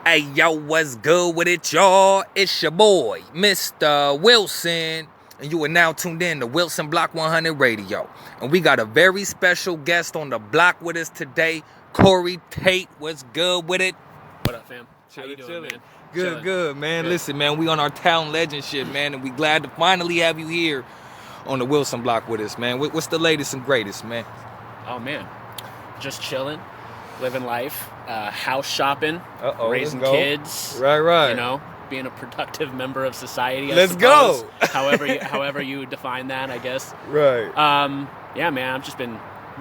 Hey, yo, what's good with it, y'all? It's your boy, Mr. Wilson, and you are now tuned in to Wilson Block 100 Radio. And we got a very special guest on the block with us today, Cory Tate. What's good with it? What up, fam? How you doing, man? Good, man. Good. Listen, man, we on our town legend shit, man, and we glad to finally have you here on the Wilson Block with us, man. What's the latest and greatest, man? Oh, man. Just chilling, living life, house shopping, raising kids. Right. You know, being a productive member of society. Let's go. however you define that, I guess. Right. Yeah, man. I've just been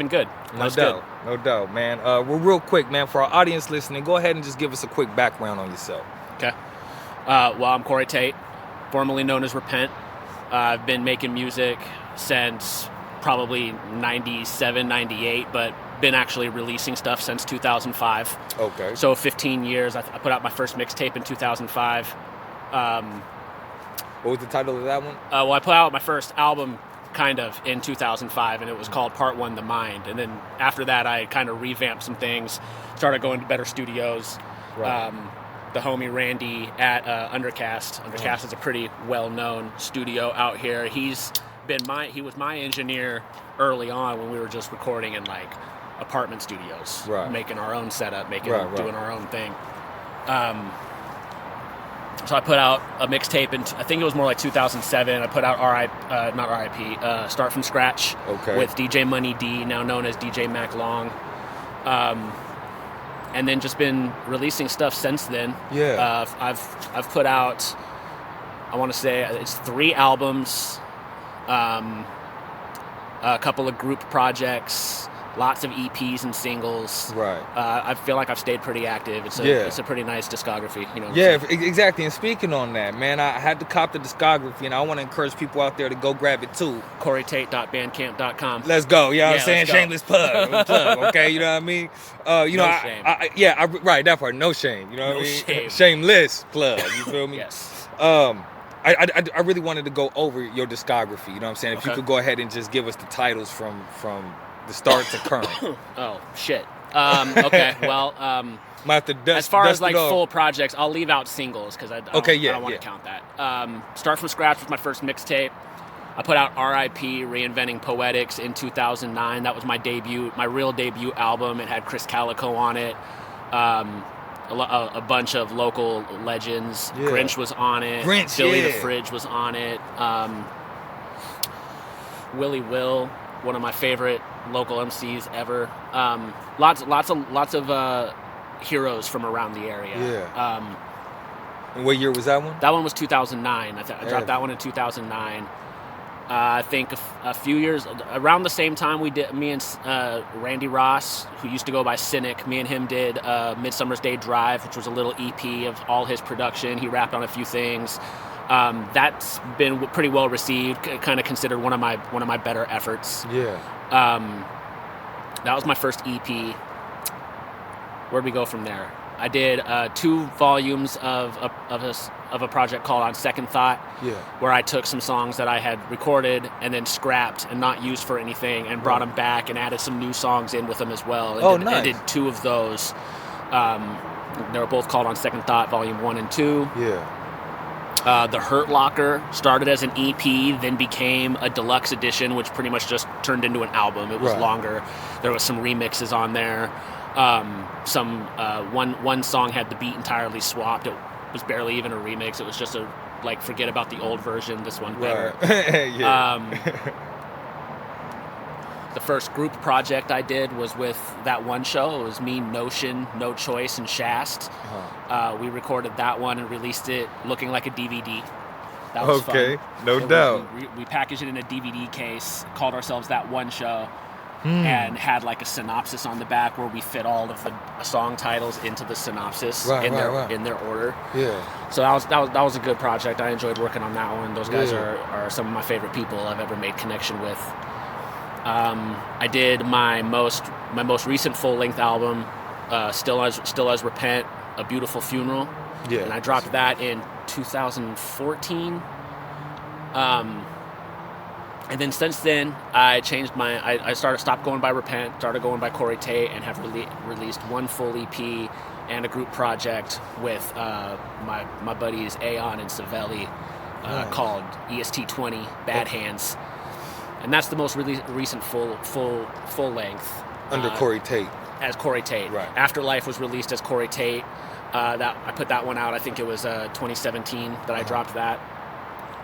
good. No doubt, man. Well, real quick, man, for our audience listening, go ahead and just give us a quick background on yourself. Okay. Well, I'm Cory Tate, formerly known as Repent. I've been making music since probably 97, 98, but been actually releasing stuff since 2005. Okay. So 15 years. I put out my first mixtape in 2005. What was the title of that one? Well, I put out my first album kind of in 2005, and it was called Part 1, The Mind. And then after that, I kind of revamped some things, started going to better studios. Right. The homie Randy at Undercast. Undercast is a pretty well-known studio out here. He was my engineer early on when we were just recording in like apartment studios, right, making our own setup, doing our own thing. So I put out a mixtape in I think it was more like 2007. I put out Start From Scratch, with DJ Money D, now known as DJ Mac Long. And then just been releasing stuff since then. Yeah. I've put out, I want to say it's 3 albums, a couple of group projects, lots of EPs and singles. Right. I feel like I've stayed pretty active. It's a pretty nice discography. You know. Yeah, exactly. And speaking on that, man, I had to cop the discography, and I want to encourage people out there to go grab it too. CoryTate.bandcamp.com. Let's go. You know what I'm saying? Shameless plug. Okay, you know what I mean? Right, that part. No shame. You know what I mean? Shame. Shameless plug. You feel me? Yes. I really wanted to go over your discography. You know what I'm saying? If you could go ahead and just give us the titles from the start to current. Oh, shit. Okay, well, as far as like full projects, I'll leave out singles because I don't want to count that. Start From Scratch was my first mixtape. I put out R.I.P. Reinventing Poetics in 2009. That was my real debut album. It had Chris Calico on it. A bunch of local legends. Yeah. Grinch was on it. Billy the Fridge was on it. Willie Will, one of my favorite local MCs ever. Lots of heroes from around the area. Yeah. And what year was that one? That one was 2009. I dropped that one in 2009. I think a few years around the same time me and Randy Ross, who used to go by Cynic, me and him did Midsummer's Day Drive, which was a little EP of all his production. He rapped on a few things. That's been pretty well received, kind of considered one of my better efforts. Yeah. That was my first EP. Where'd we go from there? I did 2 volumes of a project called On Second Thought, where I took some songs that I had recorded and then scrapped and not used for anything and brought them back and added some new songs in with them as well. And nice. I did 2 of those. They were both called On Second Thought, Volume 1 and 2. Yeah. The Hurt Locker started as an EP, then became a deluxe edition, which pretty much just turned into an album. It was longer. There was some remixes on there. One song had the beat entirely swapped. It was barely even a remix. It was just forget about the old version. This one better. Yeah. The first group project I did was with that one show. It was me, Notion, No Choice, and Shast. We recorded that one and released it looking like a DVD. That was fun. No doubt. We packaged it in a DVD case, called ourselves That One Show, and had like a synopsis on the back where we fit all of the song titles into the synopsis in their order. Yeah. So that was a good project. I enjoyed working on that one. Those guys are some of my favorite people I've ever made connection with. I did my most recent full-length album, Still as Repent, A Beautiful Funeral. Yeah. And I dropped that in 2014. And then since then, I changed stopped going by Repent, started going by Cory Tate, and have released one full EP and a group project with my buddies Aeon and Savelli called EST20 Bad Hands, and that's the most recent full length under Cory Tate. As Cory Tate. Right. Afterlife was released as Cory Tate. That I put that one out. I think it was 2017 that I dropped that.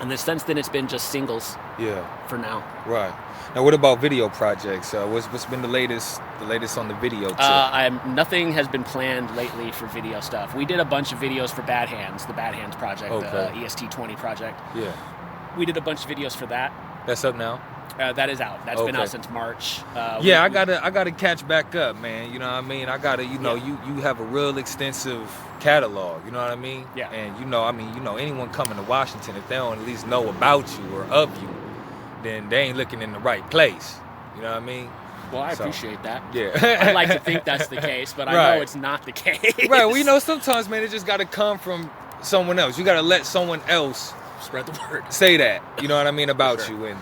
And then since then, it's been just singles. Yeah. For now. Right. Now, what about video projects? What's been the latest on the video tip? Nothing has been planned lately for video stuff. We did a bunch of videos for Bad Hands, the Bad Hands project, the EST20 project. Yeah. We did a bunch of videos for that. That's up now? That is out. That's been out since March. I gotta catch back up, man. You know what I mean? I gotta, you have a real extensive catalog. You know what I mean? Yeah. And anyone coming to Washington, if they don't at least know about you or of you, then they ain't looking in the right place. You know what I mean? Well, I appreciate that. Yeah. I'd like to think that's the case, but I know it's not the case. Right. Well, sometimes, man, it just gotta come from someone else. You gotta let someone else spread the word. Say that. You know what I mean about you and.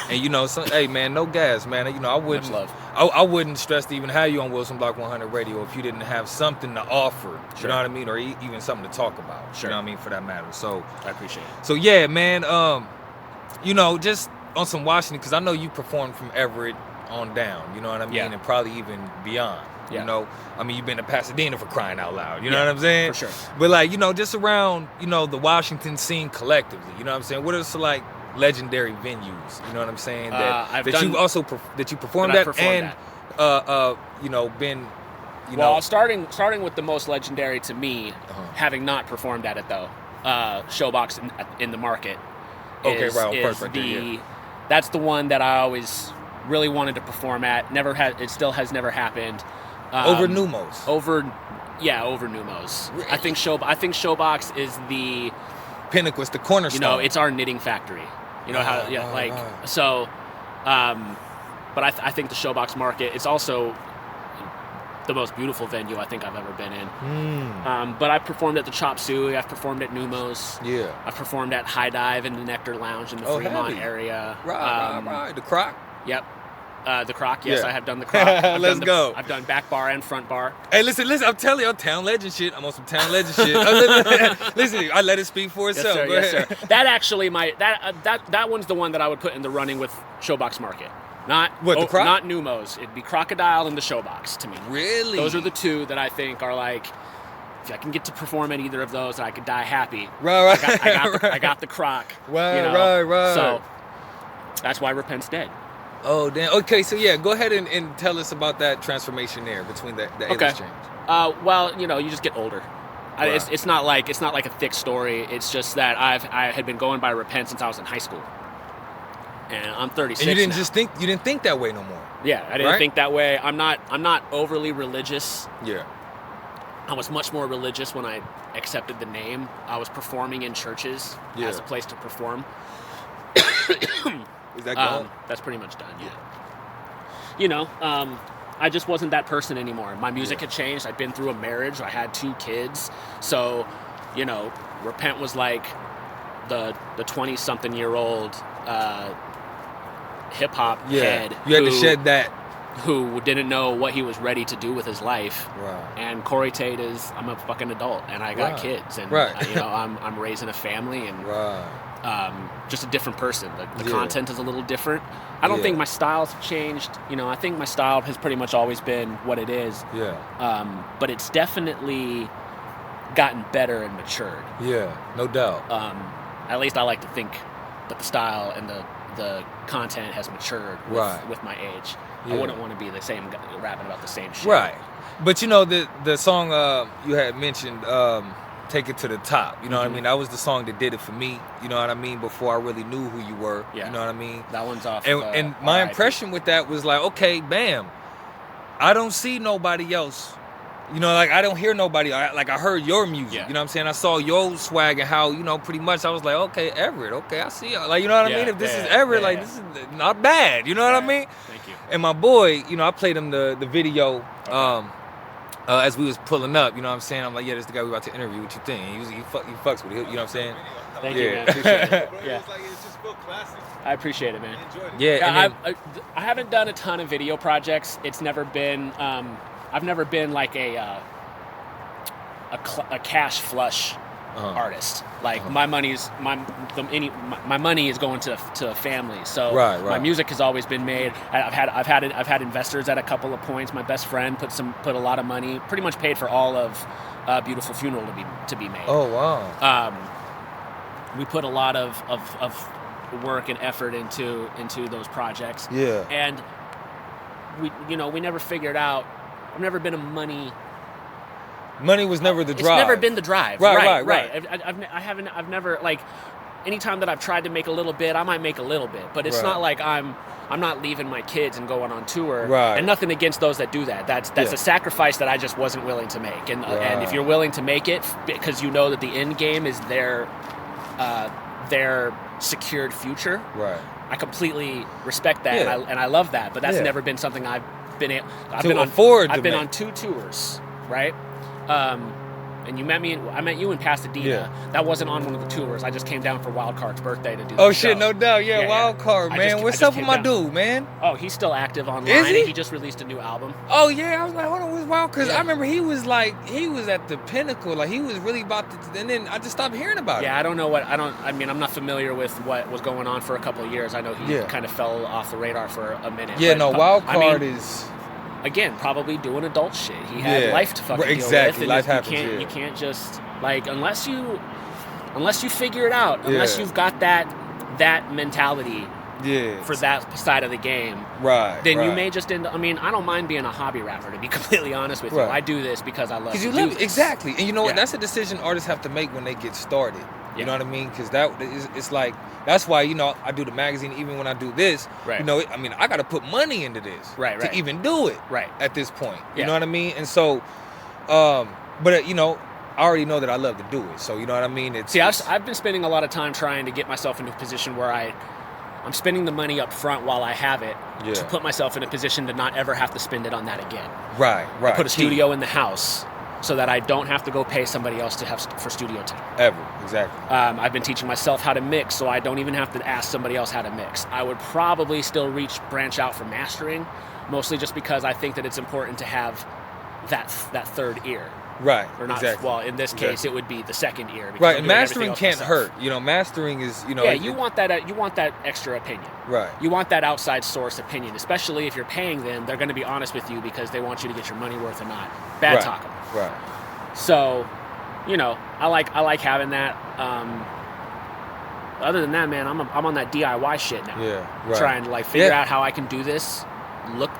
And hey man, no gas, man. I wouldn't love. I wouldn't stress to even have you on Wilson Block 100 Radio if you didn't have something to offer. Sure. You know what I mean, or even something to talk about. Sure. You know what I mean, for that matter. So I appreciate it. So yeah, man. Just on some Washington, because I know you performed from Everett on down. You know what I mean, and probably even beyond. Yeah. You've been to Pasadena for crying out loud. You know what I'm saying? For sure. But just around the Washington scene collectively. You know what I'm saying? What are some legendary venues, you know what I'm saying, that you performed at and been well, starting with the most legendary to me, having not performed at it though, Showbox in the Market. That's the one that I always really wanted to perform at. It still has never happened. Over Numos. Over Numos. I think Showbox is the pinnacle. It's the cornerstone. It's our knitting factory. So, but I think the Showbox Market, it's also the most beautiful venue I think I've ever been in. But I've performed at the Chop Suey, I've performed at Numos. Yeah. I've performed at High Dive and the Nectar Lounge in the Fremont area. Right. The Croc? Yep. The Croc, yes, I have done the Croc. Let's go. I've done back bar and front bar. Hey, listen, I'm telling you, I'm town legend shit. I'm on some town legend shit. Listen, I let it speak for itself. Yes, sir. That actually that one's the one that I would put in the running with Showbox Market. Not the Croc? Not Numos. It'd be Crocodile and the Showbox to me. Really? Those are the two that I think are if I can get to perform at either of those, I could die happy. Right. I got the Croc. Right. So that's why Repent's dead. Oh, damn. Okay, so yeah, go ahead and tell us about that transformation there between the exchange. Well, you just get older. Right. It's not like a thick story. It's just that I had been going by Repent since I was in high school, and I'm 36. And you didn't think that way no more. Yeah, I didn't think that way. I'm not overly religious. Yeah. I was much more religious when I accepted the name. I was performing in churches as a place to perform. Is that gone? That's pretty much done, yeah. I just wasn't that person anymore. My music had changed. I'd been through a marriage. I had 2 kids. So, Repent was like the 20-something-year-old hip-hop head. You had to shed that. Who didn't know what he was ready to do with his life. Right. And Cory Tate I'm a fucking adult, and I got kids. And, I'm raising a family, and just a different person. The content is a little different. I don't think my styles have changed. I think my style has pretty much always been what it is. Yeah. But it's definitely gotten better and matured. Yeah, no doubt. At least I like to think that the style and the content has matured with my age. Yeah. I wouldn't want to be the same guy rapping about the same shit. Right. But the song you had mentioned, Take It to the Top. You know what I mean? That was the song that did it for me. You know what I mean? Before I really knew who you were. Yeah. You know what I mean? That one's off. And my impression with that was okay, bam. I don't see nobody else. I don't hear nobody. I heard your music. Yeah. You know what I'm saying? I saw your swag and how, pretty much I was like, okay, Everett. Okay, I see you. You know what I mean? If this is Everett, this is not bad. You know what I mean? Thank you. And my boy, I played him the video as we was pulling up. You know what I'm saying? I'm like, yeah, this is the guy we about to interview. What you think? He fucks with it. You know what I'm saying? Thank you, man. Appreciate it. Yeah. It's just real classic. I appreciate it, man. Yeah. I haven't done a ton of video projects. It's never been. I've never been like a a cash flush artist. Like my money is going to a family. So my music has always been made. I've had investors at a couple of points. My best friend put a lot of money, pretty much paid for all of Beautiful Funeral to be made. Oh wow. We put a lot of work and effort into those projects. Yeah. And we never figured out. I've never been a money. Money was never the drive. It's never been the drive. Right. I've never, like, anytime that I've tried to make a little bit, I might make a little bit, but it's not like I'm not leaving my kids and going on tour. Right. And nothing against those that do that. That's a sacrifice that I just wasn't willing to make. And if you're willing to make it because you know that the end game is their secured future. Right. I completely respect that, and I love that. But that's never been something I've been on 2 tours, right? And I met you in Pasadena. Yeah. That wasn't on one of the tours. I just came down for Wildcard's birthday to do the show. shit, no doubt. Yeah, Wildcard, man. What's up with my dude, man? Oh, he's still active online. Is he? And he just released a new album. Oh, yeah. I was like, hold on, what's Wildcard? Because I remember he was at the pinnacle. Like, he was really about to, and then I just stopped hearing about it. Yeah, I don't know I'm not familiar with what was going on for a couple of years. I know he kind of fell off the radar for a minute. Yeah, Wildcard is... Again, probably doing adult shit. He had life to fucking deal with. Exactly, life happens. You can't just, like, unless you figure it out, unless you've got that mentality for that side of the game, then you may just end up, I don't mind being a hobby rapper, to be completely honest with you. I do this because I love to do this. Exactly. And you know what? That's a decision artists have to make when they get started. You know what I mean? Because it's like, that's why, I do the magazine even when I do this. Right. I got to put money into this to even do it at this point. You know what I mean? And so, but I already know that I love to do it. So, you know what I mean? I've been spending a lot of time trying to get myself into a position where I'm spending the money up front while I have it to put myself in a position to not ever have to spend it on that again. Right. I put a studio in the house so that I don't have to go pay somebody else for studio time. Ever, exactly. I've been teaching myself how to mix, so I don't even have to ask somebody else how to mix. I would probably still branch out for mastering, mostly just because I think that it's important to have that third ear. Right. Or not. Exactly. Well, in this case, it would be the second ear. Right. And mastering can't hurt. Mastering is, Yeah, you want that extra opinion. Right. You want that outside source opinion, especially if you're paying them. They're going to be honest with you because they want you to get your money worth or not. Bad talk them. Right. So, I like having that. Other than that, man, I'm on that DIY shit now. Yeah. Right. Trying to figure out how I can do this, look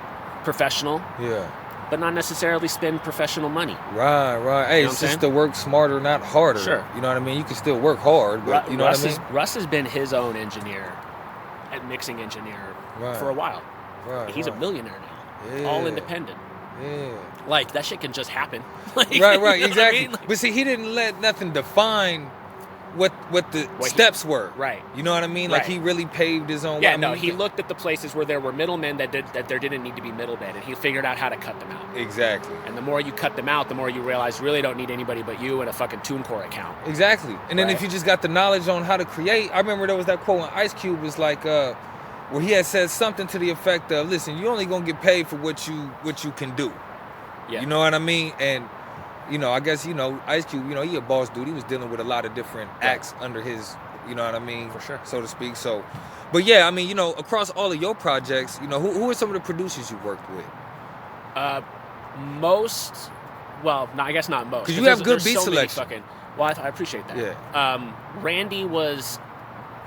professional. Yeah. But not necessarily spend professional money. Right. Hey, it's just to work smarter, not harder. Sure. You know what I mean? You can still work hard, but you know what I mean? Russ has been his own engineer, mixing engineer, for a while. Right. He's a millionaire now. All independent. Yeah. Like, that shit can just happen. Right, exactly. But see, he didn't let nothing define what the steps were. Right. You know what I mean? Like, he really paved his own way. Yeah, he looked at the places where there were middlemen that there didn't need to be middlemen, and he figured out how to cut them out. Exactly. And the more you cut them out, the more you realize you really don't need anybody but you and a fucking TuneCore account. Exactly. And then if you just got the knowledge on how to create, I remember there was that quote when Ice Cube was like, where he had said something to the effect of, listen, you're only going to get paid for what you can do. Yeah. You know what I mean? And I guess, Ice Cube, he a boss dude. He was dealing with a lot of different acts under his, you know what I mean? For sure. So to speak. So, but yeah, I mean, across all of your projects, who are some of the producers you worked with? Most, well, no, I guess not most. Because you have good beat selection. Well, I appreciate that. Yeah.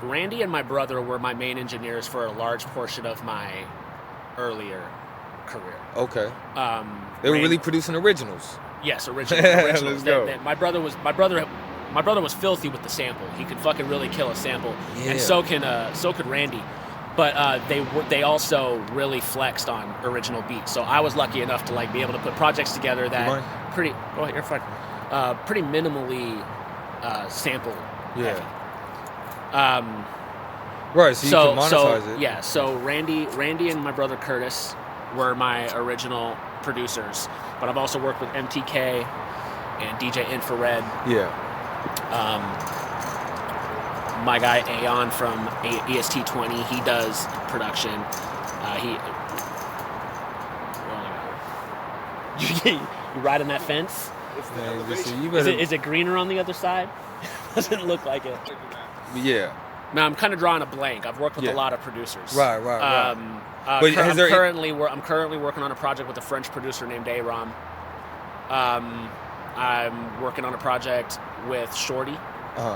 Randy and my brother were my main engineers for a large portion of my earlier career. Okay. They were really producing originals. Yes, originals. Let's go. My brother was filthy with the sample. He could fucking really kill a sample, and so could Randy. But they also really flexed on original beats. So I was lucky enough to be able to put projects together that pretty minimally sample heavy. Right, so you can monetize it. Yeah, so Randy and my brother Curtis were my original producers, but I've also worked with MTK and DJ Infrared. Yeah. My guy Aeon from EST20, he does production. You riding that fence? Is it greener on the other side? Doesn't look like it. Yeah. Now I'm kind of drawing a blank. I've worked with a lot of producers. Right. I'm currently working on a project with a French producer named Aram. I'm working on a project with Shorty.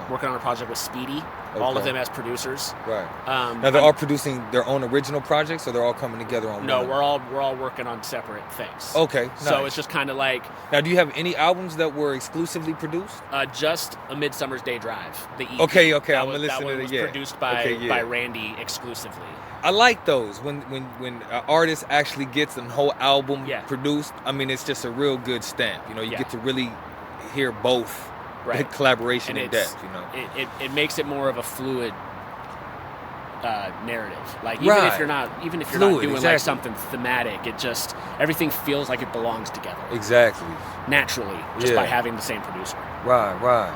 Working on a project with Speedy. Okay. All of them as producers. Right. Now they're all producing their own original projects, or they're all coming together on. No, we're all working on separate things. Okay. Nice. So it's just kind of like. Now, do you have any albums that were exclusively produced? Just A Midsummer's Day Drive. The EP. Okay. I'm gonna listen to it. That was produced by Randy exclusively. I like those when an artist actually gets a whole album produced. I mean, it's just a real good stamp. You get to really hear both. Right. Collaboration in depth, It makes it more of a fluid narrative. Like even if you're not doing like something thematic, it just everything feels like it belongs together. Exactly. Naturally, just by having the same producer. Right.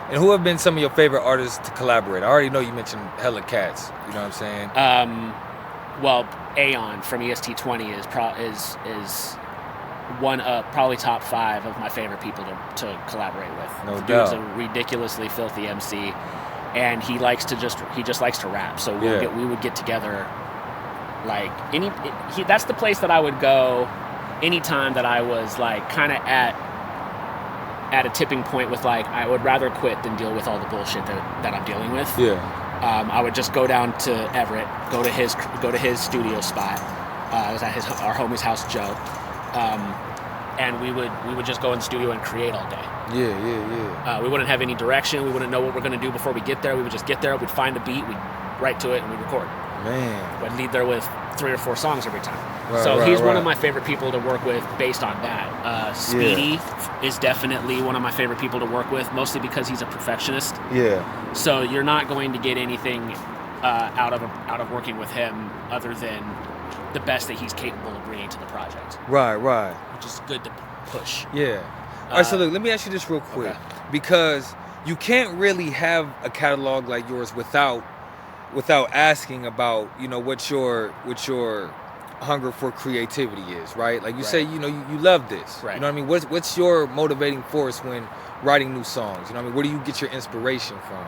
And who have been some of your favorite artists to collaborate? I already know you mentioned hella cats. You know what I'm saying? Well, Aeon from EST20 is one probably top 5 of my favorite people to collaborate with. No doubt. Dude's a ridiculously filthy MC, and he just likes to rap. So we would get together like that's the place that I would go anytime that I was like kind of at a tipping point with like I would rather quit than deal with all the bullshit that I'm dealing with. Yeah. I would just go down to Everett, go to his studio spot. I was at our homie's house, Joe. And we would just go in the studio and create all day. Yeah. We wouldn't have any direction. We wouldn't know what we're going to do before we get there. We would just get there. We'd find a beat. We'd write to it, and we'd record. Man. We'd lead there with 3 or 4 songs every time. He's one of my favorite people to work with based on that. Speedy is definitely one of my favorite people to work with, mostly because he's a perfectionist. Yeah. So you're not going to get anything out of working with him other than the best that he's capable of bringing to the project. Right. Which is good to push. Yeah. All right, so look, let me ask you this real quick. Okay. Because you can't really have a catalog like yours without asking about, what your hunger for creativity is, right? Like you say, you love this. Right. You know what I mean? What's your motivating force when writing new songs? You know what I mean? Where do you get your inspiration from?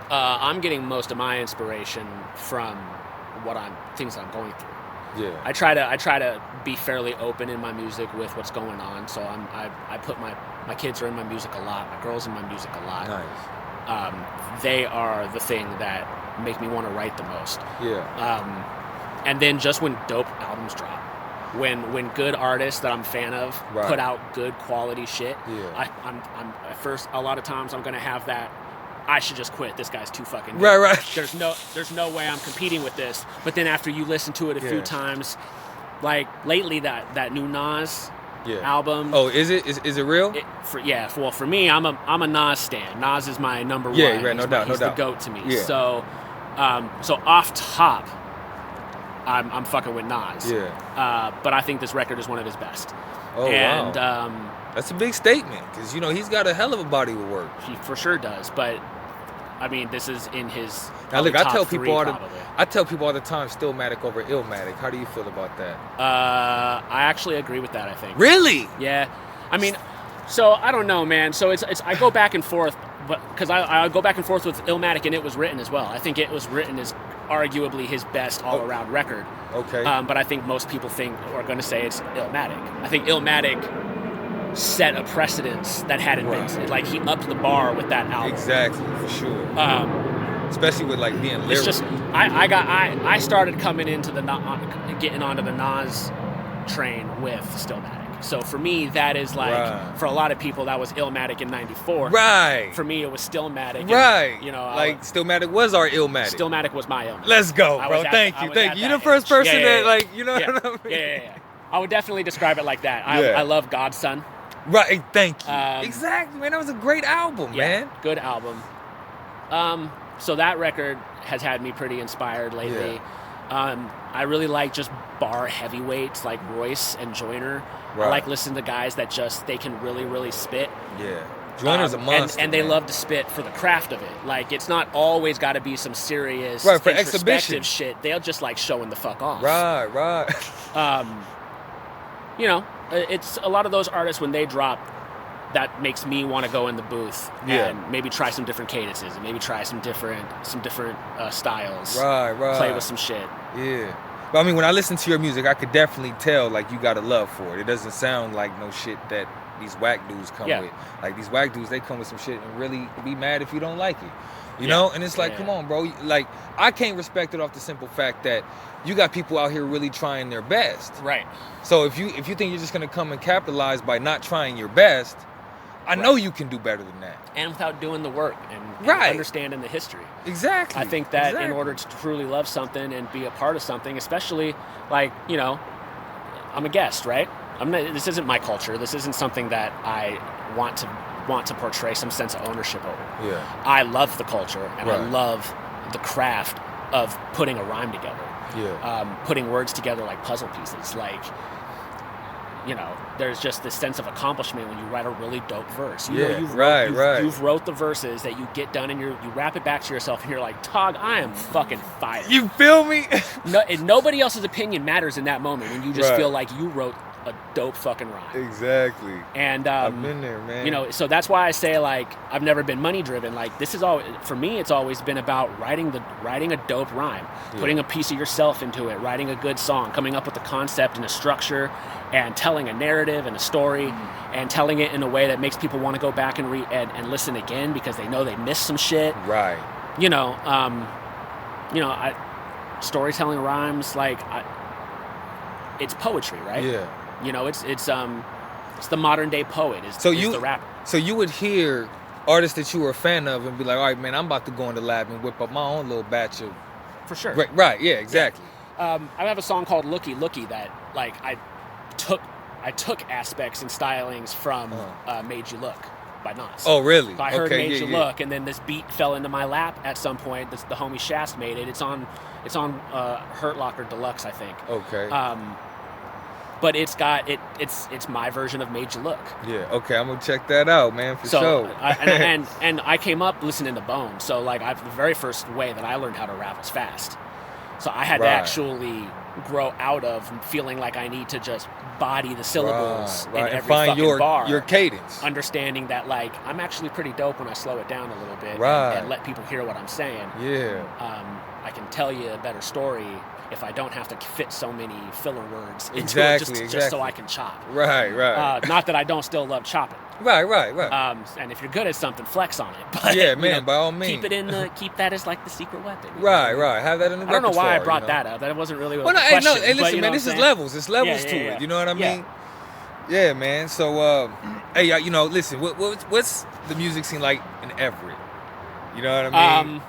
I'm getting most of my inspiration from things I'm going through. Yeah. I try to be fairly open in my music with what's going on. So I put my kids are in my music a lot. My girls in my music a lot. Nice. They are the thing that make me want to write the most. Yeah. And then just when dope albums drop, when good artists that I'm a fan of put out good quality shit, I'm at first a lot of times I'm gonna have that. I should just quit. This guy's too fucking good. Right. There's no way I'm competing with this. But then after you listen to it a few times, like lately that new Nas album. Oh, is it real? For me, I'm a Nas stan. Nas is my number one. Yeah, right. No doubt. He's the GOAT to me. Yeah. So off top, I'm fucking with Nas. Yeah. But I think this record is one of his best. Oh, and, wow. That's a big statement because he's got a hell of a body of work. He for sure does, but. I mean, this is in his. Now, look, I tell people all the time, Stillmatic over Illmatic. How do you feel about that? I actually agree with that. I think. Really? Yeah. I mean, so I don't know, man. So it's I go back and forth, but because I go back and forth with Illmatic, and It Was Written as well. I think It Was Written is arguably his best all-around record. Okay. But I think most people are going to say it's Illmatic. I think Illmatic set a precedence that hadn't been. Like he upped the bar with that album. Exactly, for sure. Especially with like being lyrical. It's just I started coming into getting onto the Nas train with Stillmatic. So for me, that is like for a lot of people that was Illmatic in '94. Right. For me, it was Stillmatic. Right. Stillmatic was our Illmatic. Stillmatic was my Illmatic. Let's go, bro. Thank you. You're the first person that what I mean? Yeah. I would definitely describe it like that. I love Godson. Right, thank you. Exactly, man. That was a great album, man. Good album. So that record has had me pretty inspired lately. Yeah. I really like just bar heavyweights like Royce and Joyner. Right. I like listening to guys that they can really, really spit. Yeah. Joyner's a monster. And they love to spit for the craft of it. Like, it's not always got to be some serious, for exhibition shit. They'll just like showing the fuck off. Right. it's a lot of those artists when they drop. That makes me want to go in the booth and maybe try some different cadences and maybe try some different styles. Right. Play with some shit. Yeah. But I mean, when I listen to your music, I could definitely tell like you got a love for it. It doesn't sound like no shit that these whack dudes come with. Like these whack dudes, they come with some shit and really be mad if you don't like it. You know? And it's like, come on, bro. Like, I can't respect it off the simple fact that you got people out here really trying their best. Right. So if you think you're just gonna come and capitalize by not trying your best, I know you can do better than that. And without doing the work and understanding the history. Exactly. I think that in order to truly love something and be a part of something, especially like, you know, I'm a guest, right? This isn't my culture. This isn't something that I want to portray some sense of ownership over. Yeah. I love the culture and I love the craft of putting a rhyme together. Yeah. Putting words together like puzzle pieces. Like, you know, there's just this sense of accomplishment when you write a really dope verse. You've wrote the verses that you get done and you wrap it back to yourself and you're like, Tog, I am fucking fired. You feel me? Nobody else's opinion matters in that moment when you just feel like you wrote a dope fucking rhyme. Exactly. And I've been there, man. You know, so that's why I say like I've never been money driven. Like this is all for me. It's always been about writing a dope rhyme, putting a piece of yourself into it, writing a good song, coming up with a concept and a structure, and telling a narrative and a story, and telling it in a way that makes people want to go back and read and listen again because they know they missed some shit. Right. Storytelling rhymes it's poetry, right? Yeah. You know, it's the modern day poet. Is the rapper. So you would hear artists that you were a fan of and be like, all right, man, I'm about to go in the lab and whip up my own little batch of. For sure. Right. Yeah. Exactly. Yeah. I have a song called "Looky Looky" that like I took aspects and stylings from "Made You Look" by Nas. Oh, really? I heard "Made You Look," and then this beat fell into my lap at some point. The homie Shast made it. It's on Hurt Locker Deluxe, I think. Okay. But it's my version of "Made You Look." Yeah. Okay, I'm gonna check that out, man, for sure. and I came up listening to Bone, so like the very first way that I learned how to rap was fast. So I had to actually grow out of feeling like I need to just body the syllables in every fucking bar. Your cadence. Understanding that like I'm actually pretty dope when I slow it down a little bit and let people hear what I'm saying. Yeah. I can tell you a better story if I don't have to fit so many filler words into it just so I can chop. Right. Not that I don't still love chopping. Right. And if you're good at something, flex on it. But, yeah, man, by all means. Keep that as like the secret weapon. Right. Have that in the repertoire. I don't know why I brought that up. That wasn't really what the question. Hey, listen, man, this is levels. It's levels to it. Yeah. You know what I mean? Yeah, man. So, hey, listen, what's the music scene like in Everett? You know what I mean?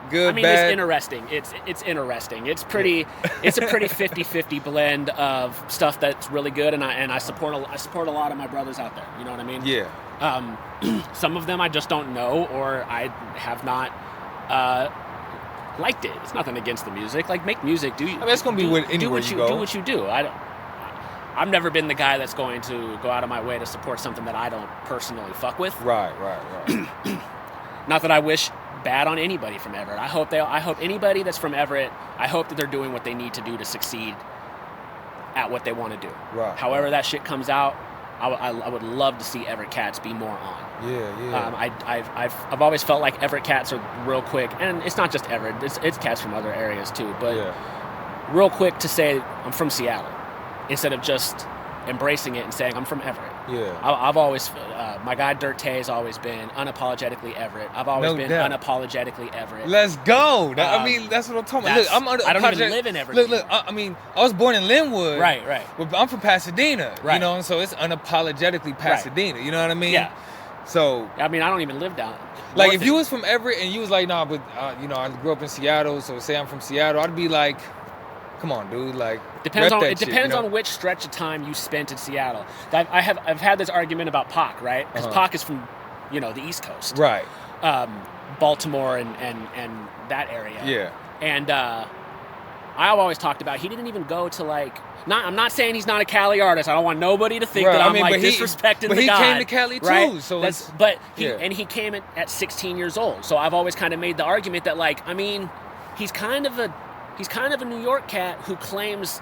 Good, bad. It's interesting. It's interesting. It's pretty. It's a pretty 50-50 blend of stuff that's really good, and I support a lot of my brothers out there. You know what I mean? Yeah. Some of them I just don't know, or I have not liked it. It's nothing against the music. Like, make music. It's gonna be anywhere you go. Do what you do. I've never been the guy that's going to go out of my way to support something that I don't personally fuck with. Right. Not that I wish bad on anybody from Everett. I hope anybody that's from Everett, I hope that they're doing what they need to do to succeed at what they want to do. Right. However that shit comes out, I would love to see Everett cats be more on. Yeah. I've always felt like Everett cats are real quick, and it's not just Everett. It's cats from other areas too. But real quick to say I'm from Seattle, instead of just embracing it and saying I'm from Everett. Yeah. I've always, my guy Dirt Tay has always been unapologetically Everett. I've always been unapologetically Everett. Let's go. That's what I'm talking about. Look, I don't even live in Everett. Look. I was born in Linwood. Right. But I'm from Pasadena. Right. You know, and so it's unapologetically Pasadena. Right. You know what I mean? Yeah. So. I don't even live down. Like, if you was from Everett and you was like, nah, but I grew up in Seattle, so say I'm from Seattle, I'd be like, come on, dude. Like, it depends on which stretch of time you spent in Seattle. I've had this argument about Pac, right? Because Pac is from, the East Coast, right? Baltimore and that area. Yeah. And I've always talked about he didn't even go to like. I'm not saying he's not a Cali artist. I don't want nobody to think that I'm disrespecting the guy. But he came to Cali too, right? so he came at 16 years old. So I've always kind of made the argument that he's kind of a New York cat who claims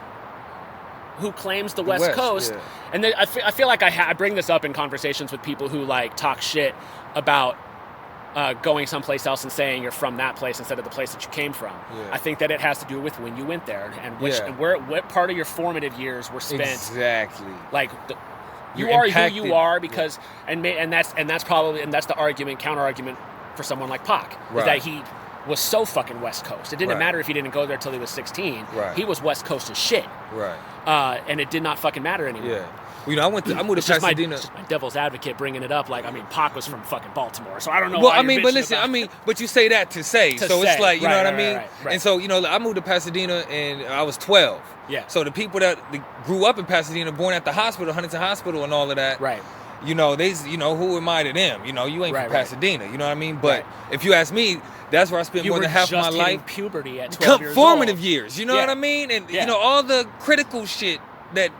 who claims the West Coast. Yeah. And then I feel like I bring this up in conversations with people who like talk shit about going someplace else and saying you're from that place instead of the place that you came from. Yeah. I think that it has to do with when you went there and what part of your formative years were spent. Exactly. Like you are who you are because and that's the counter argument for someone like Pac is that he was so fucking West Coast. It didn't matter if he didn't go there till he was 16. Right. He was West Coast as shit. Right. And it did not fucking matter anymore. Yeah. Well, you know, I moved to Pasadena. Just my devil's advocate bringing it up. Like, I mean, Pac was from fucking Baltimore, so I don't know. Well, I mean, but listen, but you say that to say. So it's like, you know what I mean? Right. And so, you know, I moved to Pasadena and I was 12. Yeah. So the people that grew up in Pasadena, born at the hospital, Huntington Hospital and all of that. Right. You know, who am I to them? You know, you ain't from Pasadena. You know what I mean? But if you ask me, that's where I spent more than half of my life. Puberty at 12 years old. Formative years. You know what I mean? And you know, all the critical shit that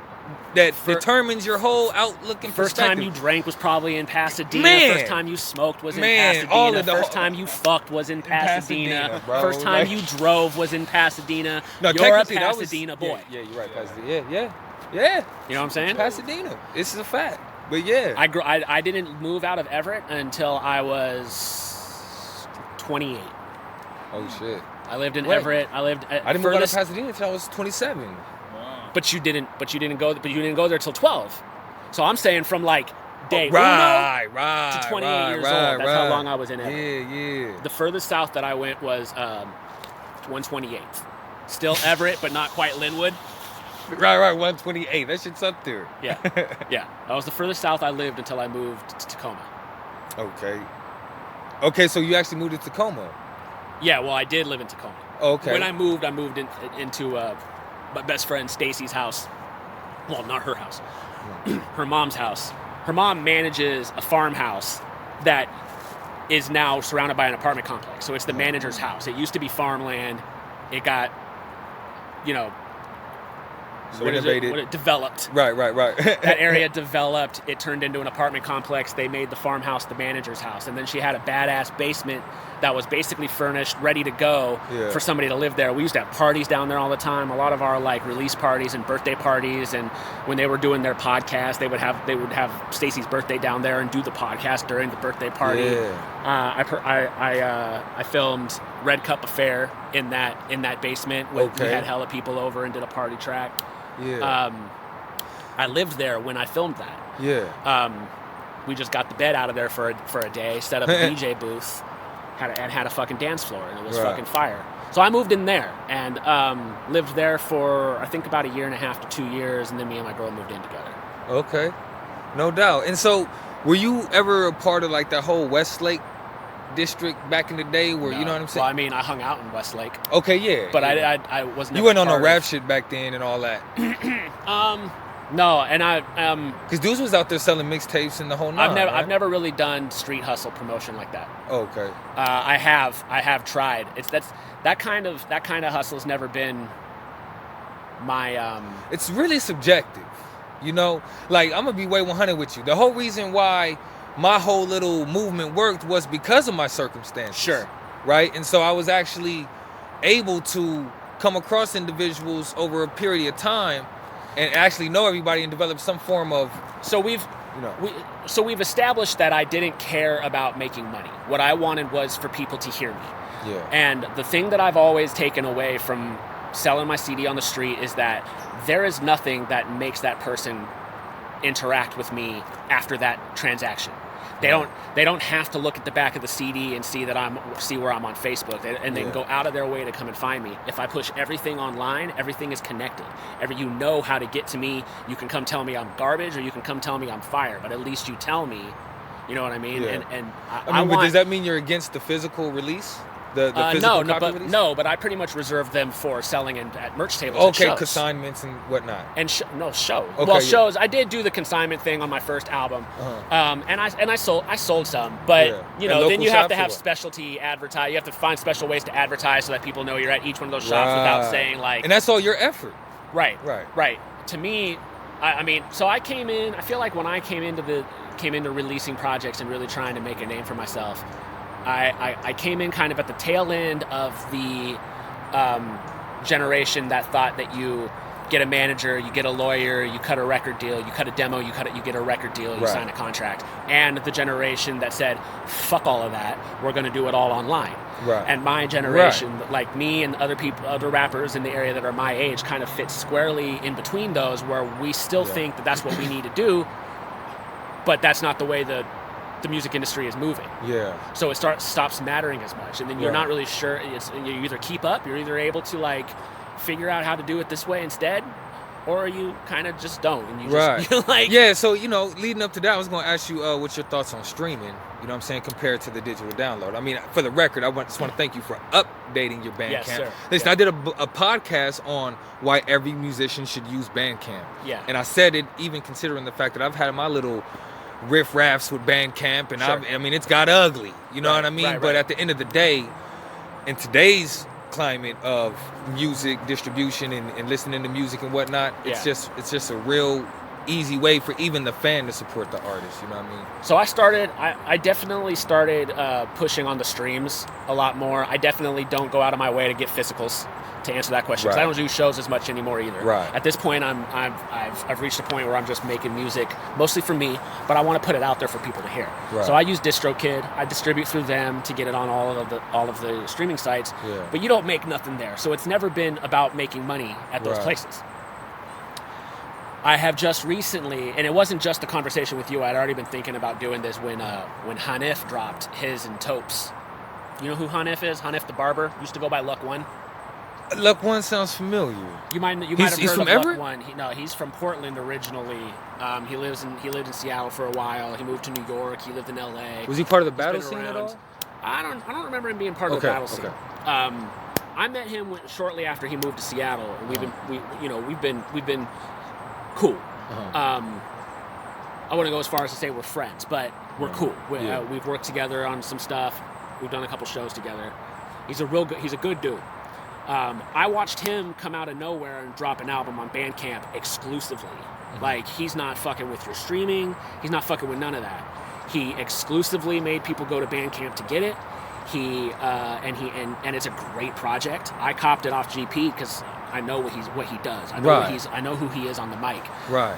determines your whole outlook and first perspective. Time you drank was probably in Pasadena. Man. First time you smoked was in Pasadena. First time you fucked was in Pasadena. First time you drove was in Pasadena. No, you're a Pasadena boy. Yeah, you're right, Pasadena. Yeah. You know what I'm saying? Pasadena. This is a fact. But yeah. I didn't move out of Everett until I was 28. Oh shit. I lived in Everett. I didn't move out of Pasadena until I was 27. But you didn't go there till 12. So I'm saying from like day to 28 years old. That's how long I was in Everett. Yeah. The furthest south that I went was 128th. Still Everett, but not quite Linwood. Right, 128. That shit's up there. Yeah. That was the furthest south I lived until I moved to Tacoma. Okay, so you actually moved to Tacoma? Yeah, well, I did live in Tacoma. Okay. When I moved into my best friend Stacy's house. Well, not her house. Her mom's house. Her mom manages a farmhouse that is now surrounded by an apartment complex. So it's the manager's house. It used to be farmland. It got, renovated. Developed. Right. That area developed. It turned into an apartment complex. They made the farmhouse the manager's house. And then she had a badass basement that was basically furnished, ready to go for somebody to live there. We used to have parties down there all the time. A lot of our like release parties and birthday parties, and when they were doing their podcast, they would have Stacy's birthday down there and do the podcast during the birthday party. Yeah. I filmed Red Cup Affair in that basement. We had hella people over and did a party track. Yeah. I lived there when I filmed that. Yeah. We just got the bed out of there for a day, set up a DJ booth. Had a fucking dance floor, and it was fucking fire. So I moved in there and lived there for, I think, about 1.5 to 2 years, and then me and my girl moved in together. Okay. No doubt. And so, were you ever a part of, like, that whole Westlake district back in the day where, you know what I'm saying? Well, I mean, I hung out in Westlake. Okay, yeah. But I wasn't. You went on no rap shit back then and all that? No, and because dudes was out there selling mixtapes and the whole nine. I've never really done street hustle promotion like that. Okay. I have tried. That kind of hustle's never been my. It's really subjective, you know. Like, I'm gonna be way 100 with you. The whole reason why my whole little movement worked was because of my circumstances. Sure. Right, and so I was actually able to come across individuals over a period of time and actually know everybody and develop some form of. So we've established that I didn't care about making money. What I wanted was for people to hear me. Yeah. And the thing that I've always taken away from selling my CD on the street is that there is nothing that makes that person interact with me after that transaction. They don't have to look at the back of the CD and see where I'm on Facebook, and they can go out of their way to come and find me. If I push everything online, everything is connected. You know how to get to me. You can come tell me I'm garbage, or you can come tell me I'm fire. But at least you tell me. You know what I mean? Yeah. But does that mean you're against the physical release? The physical copy release? No, but I pretty much reserve them for selling at merch tables. Okay, and shows. Consignments and whatnot. And shows. Okay, well, shows. I did do the consignment thing on my first album, and I sold some. But then you have to have specialty advertise. You have to find special ways to advertise so that people know you're at each one of those shops without saying like. And that's all your effort. Right. To me, I mean, so I came in. I feel like when I came into releasing projects and really trying to make a name for myself. I came in kind of at the tail end of the generation that thought that you get a manager, you get a lawyer, you cut a record deal, you cut a demo, you get a record deal, you sign a contract. And the generation that said, fuck all of that, we're going to do it all online. Right. And my generation, like me and other rappers in the area that are my age, kind of fits squarely in between those, where we still think that that's what we need to do, but that's not the way the music industry is moving. Yeah. So it stops mattering as much, and then you're not really sure. You either keep up, you're either able to like figure out how to do it this way instead, or you kind of just don't, and you just you're like, yeah. So leading up to that, I was going to ask you what's your thoughts on streaming. You know what I'm saying, compared to the digital download. I mean, for the record, I just want to thank you for updating your Bandcamp. Yes, sir. Listen, I did a podcast on why every musician should use Bandcamp. Yeah. And I said it even considering the fact that I've had my little riff-raffs with Bandcamp, and I mean, it's got ugly. You know what I mean? Right. But at the end of the day, in today's climate of music distribution and listening to music and whatnot, it's just a real easy way for even the fan to support the artist. You know what I mean? So I definitely started pushing on the streams a lot more. I definitely don't go out of my way to get physicals, to answer that question, because I don't do shows as much anymore either. Right. At this point, I've reached a point where I'm just making music mostly for me, but I want to put it out there for people to hear. Right. So I use DistroKid. I distribute through them to get it on all of the streaming sites. Yeah. But you don't make nothing there, so it's never been about making money at those places. I have just recently, and it wasn't just a conversation with you, I'd already been thinking about doing this when Hanif dropped his and Taupe's. You know who Hanif is? Hanif the Barber. Used to go by Luck One. Luck One sounds familiar. You might have heard from of Everett? Luck One. He's from Portland originally. He lived in Seattle for a while. He moved to New York. He lived in LA. Was he part of the battle scene at all? I don't remember him being part of the battle scene. I met him shortly after he moved to Seattle, and we've been cool. I wouldn't go as far as to say we're friends, but we're cool. We've worked together on some stuff. We've done a couple shows together. He's a good dude. I watched him come out of nowhere and drop an album on Bandcamp exclusively. Like, he's not fucking with your streaming. He's not fucking with none of that. He exclusively made people go to Bandcamp to get it. And it's a great project. I copped it off GP because I know what he does. I know who he is on the mic. Right.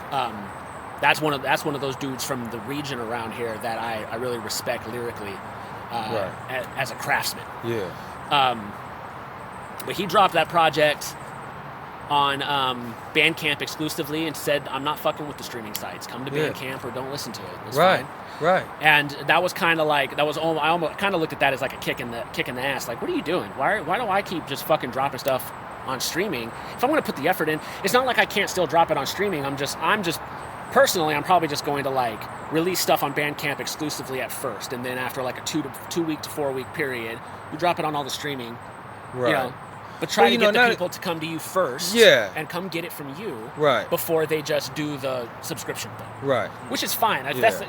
That's one of those dudes from the region around here that I really respect lyrically, as a craftsman. Yeah. But he dropped that project on Bandcamp exclusively and said, "I'm not fucking with the streaming sites. Come to Bandcamp or don't listen to it." It's fine. Right. And that was kind of like I almost kind of looked at that as like a kick in the ass. Like, what are you doing? Why do I keep just fucking dropping stuff on streaming? If I want to put the effort in, it's not like I can't still drop it on streaming. I'm just personally, I'm probably just going to like release stuff on Bandcamp exclusively at first, and then after like a 2 week to 4 week period, you drop it on all the streaming. Right. You know, but try to get the people to come to you first, and come get it from you, before they just do the subscription thing, which is fine. That's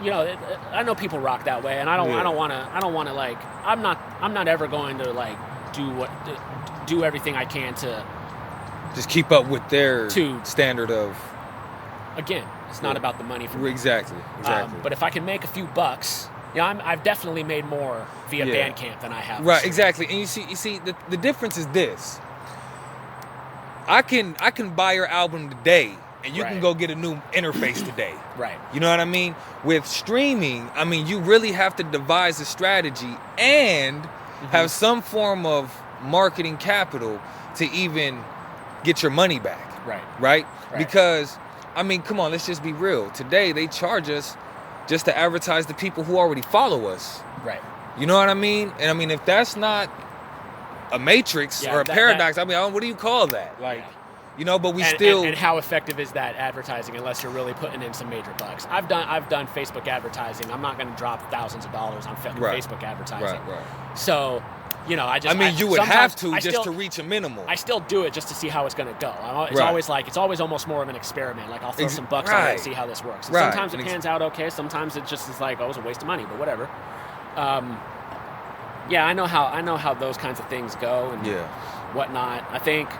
I know people rock that way, and I don't want to like I'm not ever going to like do everything I can to just keep up with their standard of. Again, it's not about the money for me. Exactly. But if I can make a few bucks. I've definitely made more via Bandcamp than I have. Right, exactly. And you see, the difference is this. I can buy your album today, and you can go get a new interface today. Right. You know what I mean? With streaming, I mean, you really have to devise a strategy and have some form of marketing capital to even get your money back. Right? Because, I mean, come on, let's just be real. Today, they charge us just to advertise the people who already follow us. Right. You know what I mean? And I mean, if that's not a matrix or a paradox, I mean, what do you call that? Like, you know, but we still... And how effective is that advertising unless you're really putting in some major bucks? I've done Facebook advertising. I'm not going to drop thousands of dollars on Facebook advertising. Right. So... you would have to just to reach a minimal. I still do it just to see how it's going to go. It's always almost more of an experiment. Like, I'll throw some bucks on it and see how this works. And sometimes it pans out okay. Sometimes it just is like, oh, it was a waste of money, but whatever. I know how those kinds of things go and whatnot. I think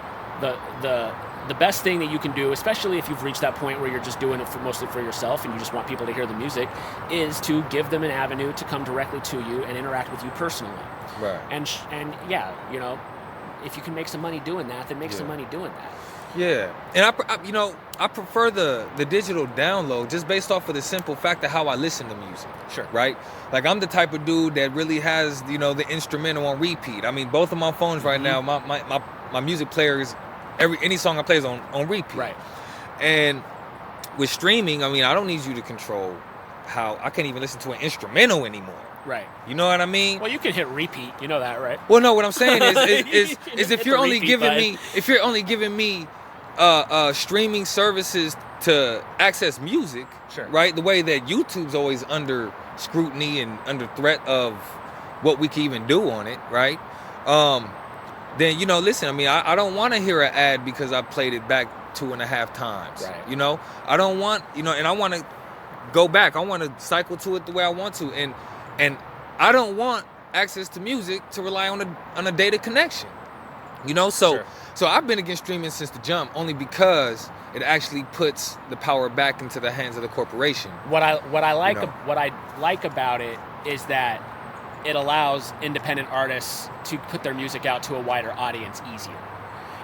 the best thing that you can do, especially if you've reached that point where you're just doing it mostly for yourself and you just want people to hear the music, is to give them an avenue to come directly to you and interact with you personally. Right. And if you can make some money doing that, then make some money doing that. Yeah, and I prefer the digital download just based off of the simple fact of how I listen to music. Sure. Right? Like, I'm the type of dude that really has, the instrumental on repeat. I mean, both of my phones right now, my music player is, any song I play is on repeat. Right. And with streaming, I mean, I don't need you to control how, I can't even listen to an instrumental anymore. Right. You know what I mean? Well, you can hit repeat. You know that, right? Well, no, what I'm saying is if you're only giving me streaming services to access music, sure, right? The way that YouTube's always under scrutiny and under threat of what we can even do on it, right? Then, listen, I mean, I don't want to hear an ad because I played it back 2.5 times. Right. I don't want, and I want to go back. I want to cycle to it the way I want to. And I don't want access to music to rely on a data connection. Sure. So I've been against streaming since the jump, only because it actually puts the power back into the hands of the corporation. What I like about it is that it allows independent artists to put their music out to a wider audience easier.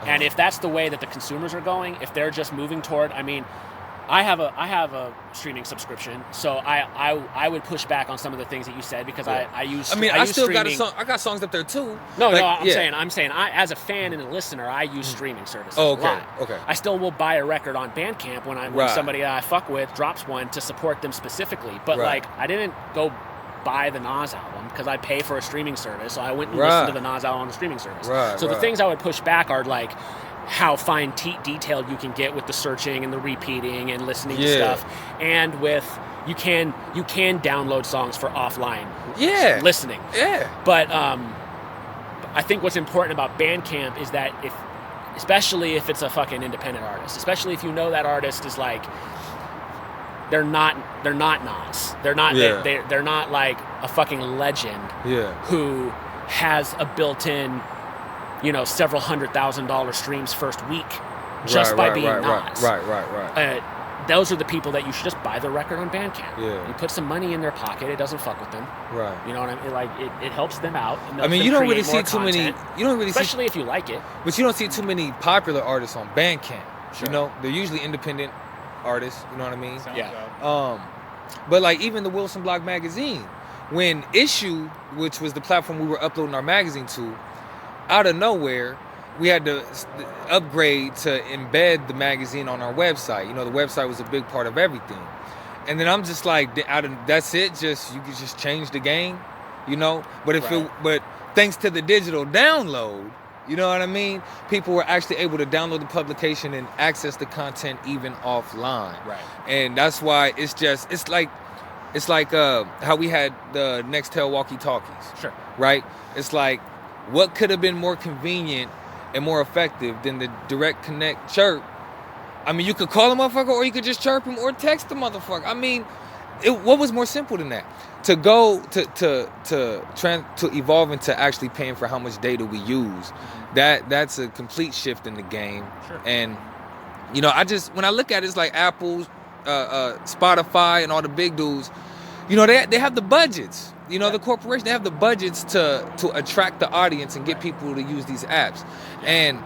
And if that's the way that the consumers are going, if they're just moving toward, I mean, I have a streaming subscription, so I would push back on some of the things that you said because I use. I mean, I still got I got songs up there too. I'm saying I, as a fan and a listener, I use streaming services a lot. Okay. I still will buy a record on Bandcamp when somebody I fuck with drops one to support them specifically, but like I didn't go buy the Nas album because I pay for a streaming service, so I went and listened to the Nas album on the streaming service. The things I would push back are like how fine detailed you can get with the searching and the repeating and listening to stuff, and with you can download songs for offline listening. But I think what's important about Bandcamp is that especially if it's a fucking independent artist, especially if that artist is like they're not Nas, they're not like a fucking legend who has a built-in several $100,000 streams first week just by being Nas. Right. Those are the people that you should just buy the record on Bandcamp. Yeah. You put some money in their pocket, it doesn't fuck with them. Right. You know what I mean? Like it helps them out. I mean, you don't really see too many. Especially if you like it. But you don't see too many popular artists on Bandcamp. Sure. They're usually independent artists. You know what I mean? Yeah. But like even the Wilson Block magazine, when Issue, which was the platform we were uploading our magazine to, out of nowhere, we had to upgrade to embed the magazine on our website. The website was a big part of everything. And then I'm just like, that's it. You could just change the game, But thanks to the digital download, you know what I mean? People were actually able to download the publication and access the content even offline. Right. And that's why it's like how we had the Nextel walkie-talkies. Sure. Right? It's like, what could have been more convenient and more effective than the direct connect chirp? I mean, you could call a motherfucker, or you could just chirp him or text the motherfucker. I mean, what was more simple than that? To go to evolve into actually paying for how much data we use, that's a complete shift in the game. Sure. And when I look at it, it's like Apple, Spotify, and all the big dudes. They have the budgets. The corporation, they have the budgets to attract the audience and get people to use these apps. And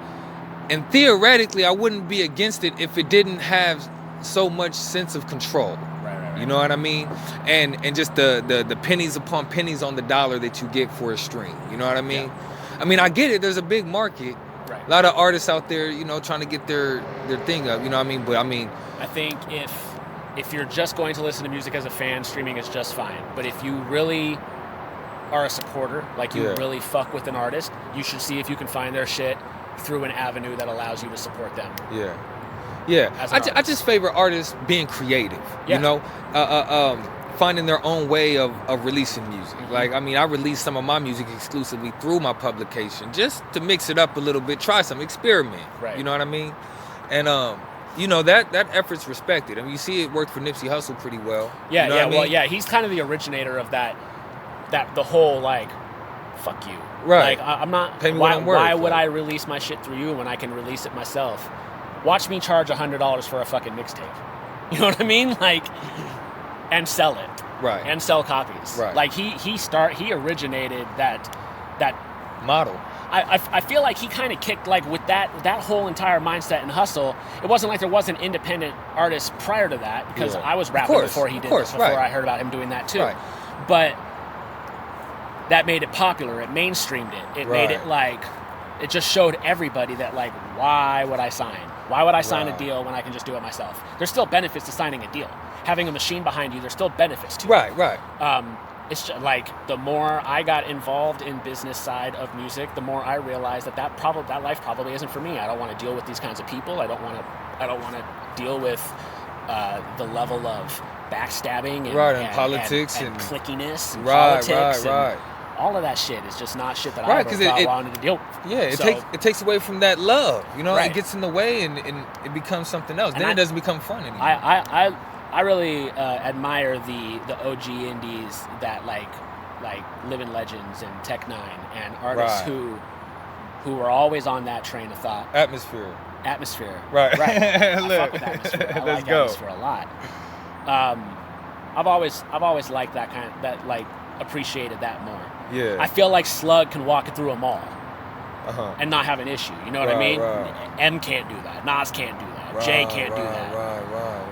theoretically, I wouldn't be against it if it didn't have so much sense of control. Right. You know what I mean? And just the pennies upon pennies on the dollar that you get for a stream. You know what I mean? Yeah. I mean, I get it. There's a big market. Right. A lot of artists out there, trying to get their thing up. You know what I mean? But I mean, I think if you're just going to listen to music as a fan, streaming is just fine. But if you really are a supporter, like you really fuck with an artist, you should see if you can find their shit through an avenue that allows you to support them. Yeah. I just favor artists being creative, finding their own way of releasing music. Mm-hmm. Like, I mean, I release some of my music exclusively through my publication just to mix it up a little bit, try some, experiment. Right. You know what I mean? And, that effort's respected. I mean, you see it worked for Nipsey Hussle pretty well. Yeah, you know what I mean? Well, yeah, he's kind of the originator of that the whole, like, fuck you. Right. Like, I'm not, pay me what I'm worth. Why would I release my shit through you when I can release it myself? Watch me charge $100 for a fucking mixtape. You know what I mean? Like, and sell it. Right. And sell copies. Right. Like, he originated that model. I feel like he kind of kicked, like, with that whole entire mindset and hustle. It wasn't like there wasn't independent artists prior to that, because I was rapping before he did it, before I heard about him doing that too. Right. But that made it popular. It mainstreamed it. It made it like, it just showed everybody that, like, why would I sign? Why would I sign a deal when I can just do it myself? There's still benefits to signing a deal. Having a machine behind you, there's still benefits to it. Right. It's just, like, the more I got involved in business side of music, the more I realized that life probably isn't for me. I don't want to deal with these kinds of people. I don't want to deal with the level of backstabbing and politics and clickiness and politics. And all of that shit is just not shit that I ever wanted to deal with. Yeah, it takes away from that love. You know, it gets in the way and it becomes something else. Then it doesn't become fun anymore. I really admire the OG indies that like Living Legends and Tech Nine and artists who are always on that train of thought. Atmosphere. Right. I fuck with Atmosphere. I like Atmosphere a lot. I've always liked that like appreciated that more. Yeah. I feel like Slug can walk through a mall and not have an issue. You know what I mean? M can't do that. Nas can't do that. Jay can't do that.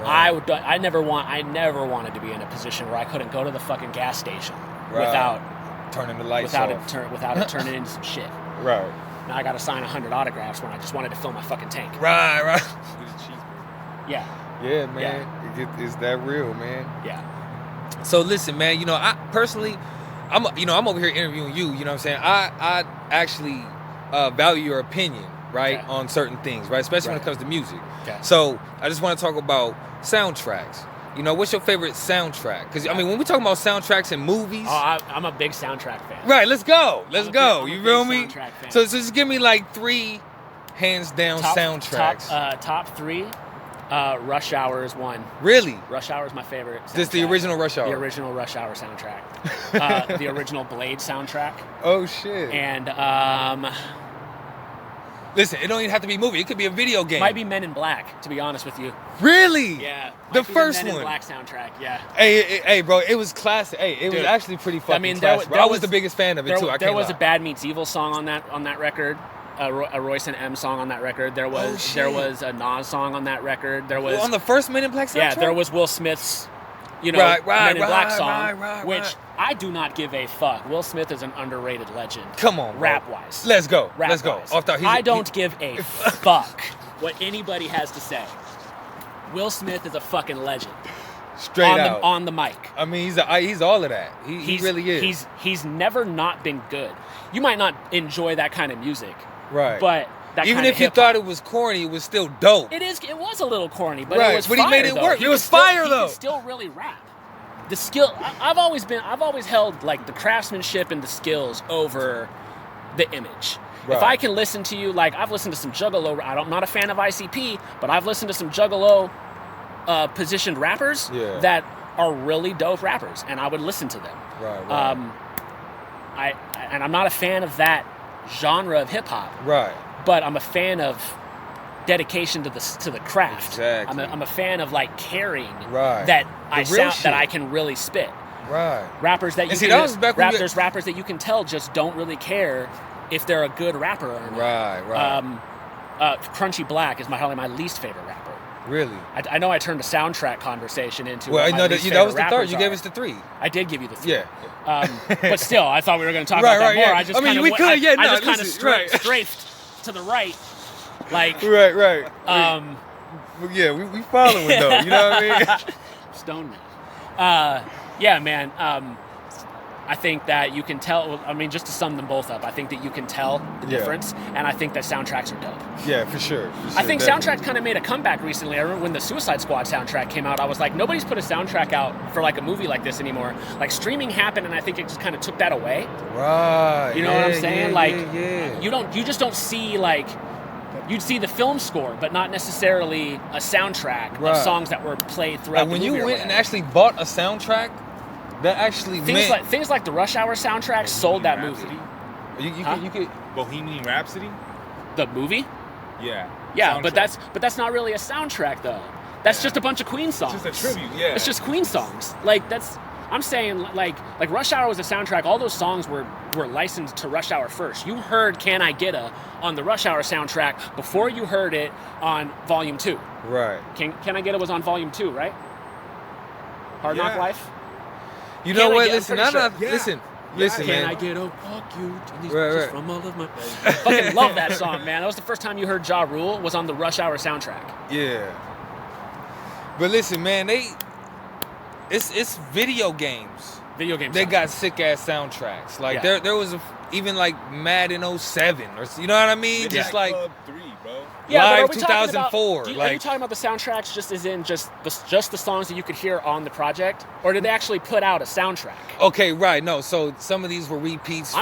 I never wanted to be in a position where I couldn't go to the fucking gas station without turning the lights off. Without it turning into some shit. Right. Now I got to sign 100 autographs when I just wanted to fill my fucking tank. Right. Yeah. Yeah, man. It's that real, man. Yeah. So listen, man. You know, I personally, I'm over here interviewing you. You know what I'm saying? I actually value your opinion, right, on certain things, right, especially when it comes to music. Okay. So I just want to talk about soundtracks. You know, what's your favorite soundtrack? Because I mean, when we talk about soundtracks in movies, I'm a big soundtrack fan. Right. Let's go. You feel me? So just give me like 3 hands down soundtracks. Top 3. Rush Hour is one. Really? Rush Hour is my favorite soundtrack. This the original Rush Hour? The original Rush Hour soundtrack. The original Blade soundtrack. Oh, shit. And, listen, it don't even have to be a movie. It could be a video game. Might be Men in Black, to be honest with you. Really? Yeah. The first Men one. in Black soundtrack, yeah. Hey, bro, it was classic. Hey, it was actually pretty fucking classic. I was the biggest fan of it, too. There was a Bad Meets Evil song on that record. A Royce and M song on that record. There was a Nas song on that record. There was on the first Men in Black soundtrack. Yeah, there was Will Smith's, Men in Black song, which I do not give a fuck. Will Smith is an underrated legend. Come on, rap wise. Let's go. I don't give a fuck what anybody has to say. Will Smith is a fucking legend. Straight out on the mic. I mean, he's all of that. He really is. He's never not been good. You might not enjoy that kind of music. Right. But even if you thought it was corny, it was still dope. It was a little corny, but it was fire. But he made it work. It was fire though. He could still really rap. The skill. I've always held like the craftsmanship and the skills over the image. Right. If I can listen to you, like I've listened to some Juggalo. I'm not a fan of ICP, but I've listened to some Juggalo positioned rappers that are really dope rappers, and I would listen to them. Right. And I'm not a fan of that genre of hip hop. Right. But I'm a fan of dedication to the craft. Exactly. I'm a fan of like caring that that I can really spit. Right. Rappers that there's rappers that you can tell just don't really care if they're a good rapper or not. Right. Crunchy Black is probably my least favorite rapper. Really? I know I turned a soundtrack conversation into. Well, I know that was the third. You gave us the 3. I did give you the 3. Yeah. But still, I thought we were going to talk about that more. Yeah. I just kind of strafed to the right, like. Right. Yeah, we following though. You know what I mean? Stone man. Yeah, man. I think that you can tell. I mean, just to sum them both up, I think that you can tell the difference, and I think that soundtracks are dope. Yeah, for sure. I think soundtracks kind of made a comeback recently. I remember when the Suicide Squad soundtrack came out, I was like, nobody's put a soundtrack out for like a movie like this anymore. Like streaming happened, and I think it just kind of took that away. Right. You know what I'm saying? You just don't see like. You'd see the film score, but not necessarily a soundtrack of songs that were played throughout the movie. When you went and actually bought a soundtrack, that actually things like the Rush Hour soundtrack sold that movie. You could Bohemian Rhapsody? The movie? Yeah. Yeah, but that's not really a soundtrack though. That's just a bunch of Queen songs. It's just a tribute, yeah. It's just Queen songs. Like I'm saying like Rush Hour was a soundtrack. All those songs were licensed to Rush Hour first. You heard Can I Get A on the Rush Hour soundtrack before you heard it on Volume 2. Right. Can I Get A was on Volume 2, right? Hard Knock Life? You know what? Listen, listen, Can I get a fuck you? Right. From all of my... Fucking love that song, man. That was the first time you heard Ja Rule was on the Rush Hour soundtrack. Yeah. But listen, man, it's video games. Video games. They got sick ass soundtracks. Like there was even like Madden 07 or you know what I mean? Just like Club 3, bro. Yeah, Live 2004. Are you talking about the soundtracks just as in just the songs that you could hear on the project? Or did they actually put out a soundtrack? Okay, right. No, so some of these were repeats,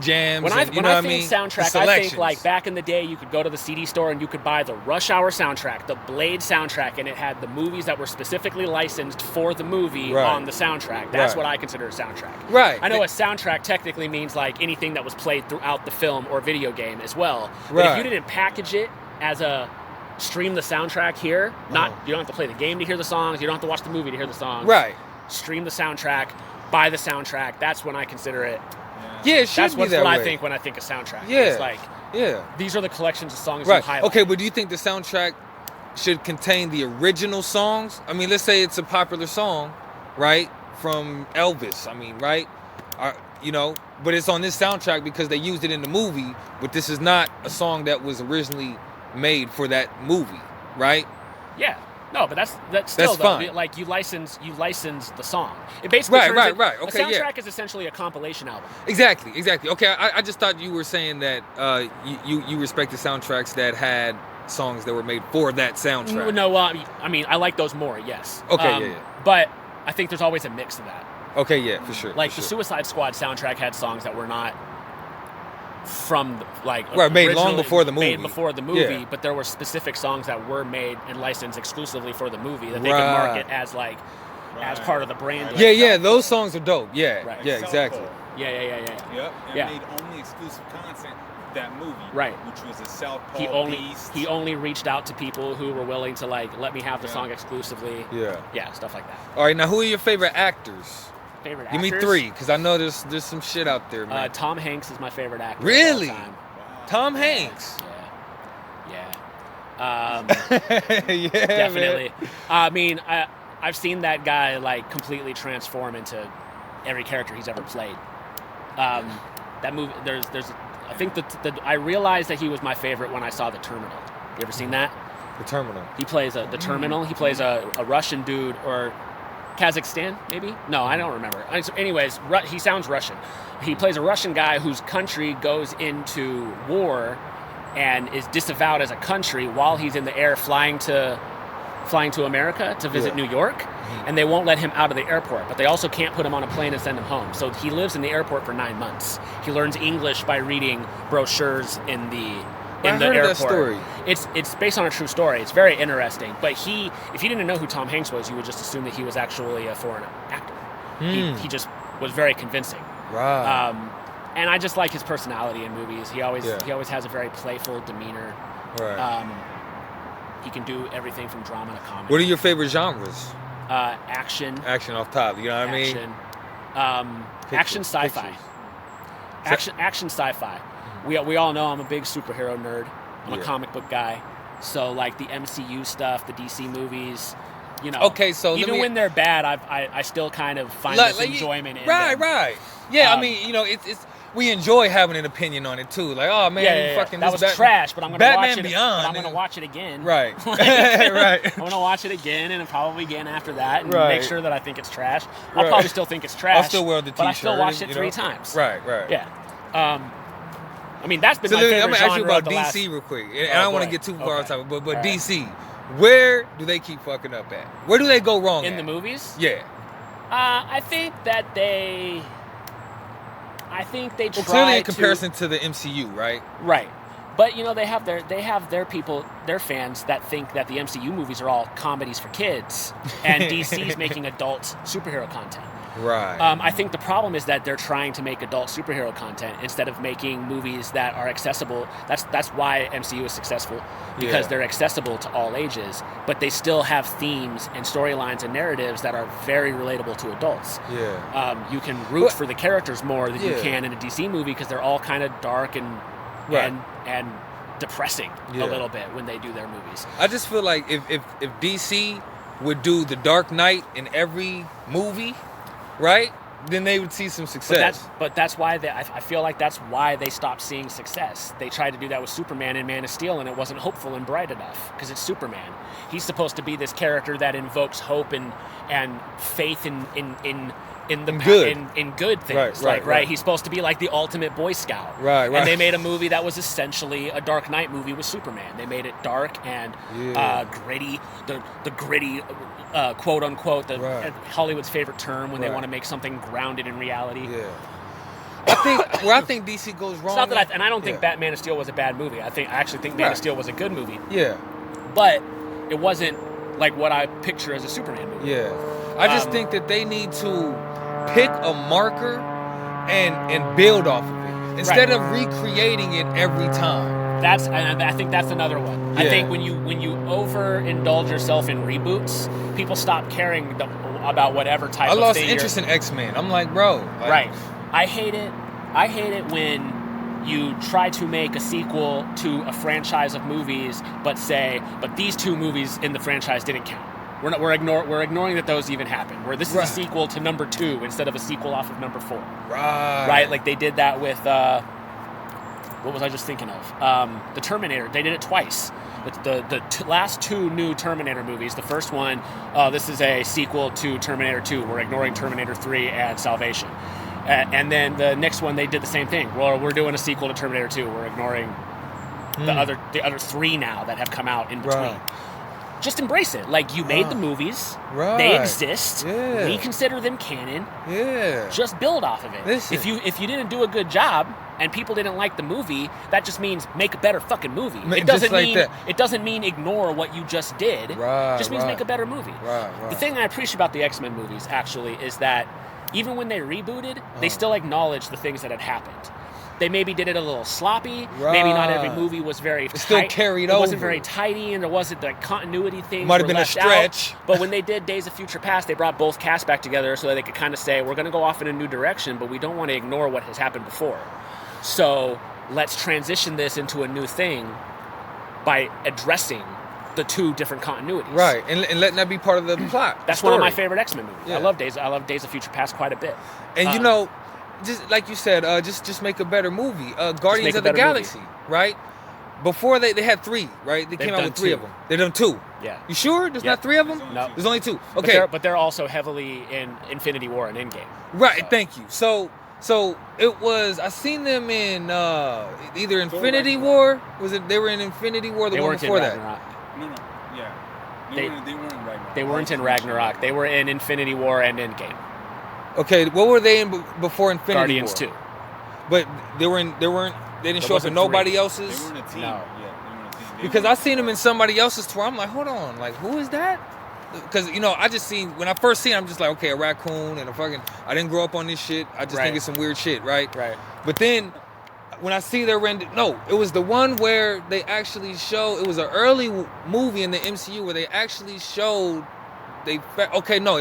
jams. When I think soundtrack, I think like back in the day you could go to the CD store and you could buy the Rush Hour soundtrack, the Blade soundtrack, and it had the movies that were specifically licensed for the movie on the soundtrack. That's what I consider a soundtrack. Right. I know a soundtrack technically means like anything that was played throughout the film or video game as well. But if you didn't package it as a stream the soundtrack here, you don't have to play the game to hear the songs, you don't have to watch the movie to hear the songs. Right. Stream the soundtrack, buy the soundtrack. That's when I consider it. Yeah, it should be that way. I think when I think of soundtrack. Yeah. It's like, these are the collections of songs you highlight. Okay, but do you think the soundtrack should contain the original songs? I mean, let's say it's a popular song, right, from Elvis. I mean, right? But it's on this soundtrack because they used it in the movie, but this is not a song that was originally made for that movie, right? Yeah. No, but that's still fine. Like you license the song. It basically right. Okay, a soundtrack is essentially a compilation album. Exactly. Okay, I just thought you were saying that you respect the soundtracks that had songs that were made for that soundtrack. No, I mean I like those more. Yes. Okay. But I think there's always a mix of that. Okay, yeah, for sure. Like the Suicide Squad soundtrack had songs that were not from made long before the movie. Made before the movie, but there were specific songs that were made and licensed exclusively for the movie that they could market as as part of the brand. Yeah, those songs are dope. Yeah, right. Yeah, exactly. Yeah. Yep, and made only exclusive content that movie, right? Which was a Southpaw Beast. He only reached out to people who were willing to let me have the song exclusively. Yeah, stuff like that. All right, now who are your favorite actors? Give me 3, because I know there's some shit out there, man. Tom Hanks is my favorite actor. Really? Of all time. Wow. Tom Hanks? Yeah. Yeah, definitely. Man. I mean, I've seen that guy completely transform into every character he's ever played. That movie, there's. I think I realized that he was my favorite when I saw The Terminal. You ever seen that? The Terminal. He plays The Terminal. He plays a Russian dude or. Kazakhstan, maybe? No, I don't remember. Anyways, he sounds Russian. He plays a Russian guy whose country goes into war and is disavowed as a country while he's in the air flying to America to visit New York, and they won't let him out of the airport, but they also can't put him on a plane and send him home. So he lives in the airport for 9 months. He learns English by reading brochures in the airport. That story. It's based on a true story. It's very interesting. But if you didn't know who Tom Hanks was, you would just assume that he was actually a foreign actor. He just was very convincing. Right. And I just like his personality in movies. He always has a very playful demeanor. Right. He can do everything from drama to comedy. What are your favorite genres? Action. Action off top. You know what I mean? Action sci-fi. Action sci-fi. We all know I'm a big superhero nerd. I'm a comic book guy. So the MCU stuff, the DC movies, Okay, so even when they're bad, I still kind of find this enjoyment in them. Right. Yeah, I mean, it's we enjoy having an opinion on it too. Like, oh man, fucking that was trash, but I'm gonna watch it. Beyond, but I'm gonna watch it again. Right. Right. I'm gonna watch it again and probably again after that, and make sure that I think it's trash. I'll probably still think it's trash. I'll still wear the T-shirt, but I still watched it 3 times. Right. Yeah. I mean, that's been my favorite I'm gonna ask you about DC real quick. And I don't want to get too far on top, but DC, where do they keep fucking up at? Where do they go wrong in the movies? Yeah. I think that they try clearly in comparison to the MCU, right? Right. But they have their people, their fans that think that the MCU movies are all comedies for kids, and DC's making adult superhero content. Right. I think the problem is that they're trying to make adult superhero content instead of making movies that are accessible. That's why MCU is successful, because they're accessible to all ages, but they still have themes and storylines and narratives that are very relatable to adults. Yeah. You can root for the characters more than you can in a DC movie because they're all kind of dark and depressing a little bit when they do their movies. I just feel like if DC would do the Dark Knight in every movie, right, then they would see some success. But that's why I feel like that's why they stopped seeing success. They tried to do that with Superman and Man of Steel, and it wasn't hopeful and bright enough because it's Superman. He's supposed to be this character that invokes hope and faith in good things. Right. He's supposed to be like the ultimate Boy Scout. Right. And they made a movie that was essentially a Dark Knight movie with Superman. They made it dark and gritty, the gritty, quote unquote, Hollywood's favorite term when they want to make something grounded in reality. Yeah. I think DC goes wrong. It's not that I don't think Batman of Steel was a bad movie. I actually think Man of Steel was a good movie. Yeah. But it wasn't like what I picture as a Superman movie. Yeah. I just think that they need to pick a marker and build off of it instead of recreating it every time. I think that's another one. I think when you overindulge yourself in reboots, people stop caring about whatever type of thing. I lost interest in X-Men. I'm like, bro. Right. I hate it when you try to make a sequel to a franchise of movies, but these two movies in the franchise didn't count. We're ignoring that those even happened. Where this is a sequel to number 2 instead of a sequel off of number 4. Right. Like they did that with what was I just thinking of? The Terminator. They did it twice. The last 2 new Terminator movies. The first one, this is a sequel to Terminator 2. We're ignoring Terminator 3 and Salvation. And then the next one, they did the same thing. Well, we're doing a sequel to Terminator 2. We're ignoring the other 3 now that have come out in between. Right. Just embrace it. Like, you made the movies. Right. They exist. Yeah. We consider them canon. Yeah. Just build off of it. Listen. If you didn't do a good job and people didn't like the movie, that just means make a better fucking movie. It doesn't mean ignore what you just did. Right. It just means make a better movie. Right. The thing I appreciate about the X-Men movies, actually, is that even when they rebooted, they still acknowledged the things that had happened. They maybe did it a little sloppy. Right. Maybe not every movie was very tight. Still carried over. It wasn't very tidy, and there wasn't the continuity things. Might have been a stretch. Out. But when they did Days of Future Past, they brought both casts back together so that they could kind of say, we're going to go off in a new direction, but we don't want to ignore what has happened before. So let's transition this into a new thing by addressing the 2 different continuities. Right, and letting that be part of the plot. That's one of my favorite X-Men movies. Yeah. I love Days of Future Past quite a bit. And just like you said, just make a better movie. Guardians of the Galaxy, right? Before they had 3, right? They came out with 3 of them. They've done 2. Yeah. You sure? There's not 3 of them? No. There's only 2. Okay. But they're also heavily in Infinity War and Endgame. Right. So. Thank you. So it was. I seen them in either Infinity War. Was it? They were in Infinity War. The one before that. No. Yeah. They weren't in Ragnarok. They weren't in Ragnarok. They were in Infinity War and Endgame. Okay, what were they in before Infinity Guardians War? 2. But they didn't show up in nobody else's? They weren't a team. No. Yeah, they weren't a team. Because I seen them in somebody else's tour. I'm like, hold on, like, who is that? Because, I just seen, when I first seen it, I'm just like, okay, a raccoon and I didn't grow up on this shit. I just think it's some weird shit, right? Right. But then, when I see their it was the one where they actually showed, it was an early movie in the MCU where they actually showed, it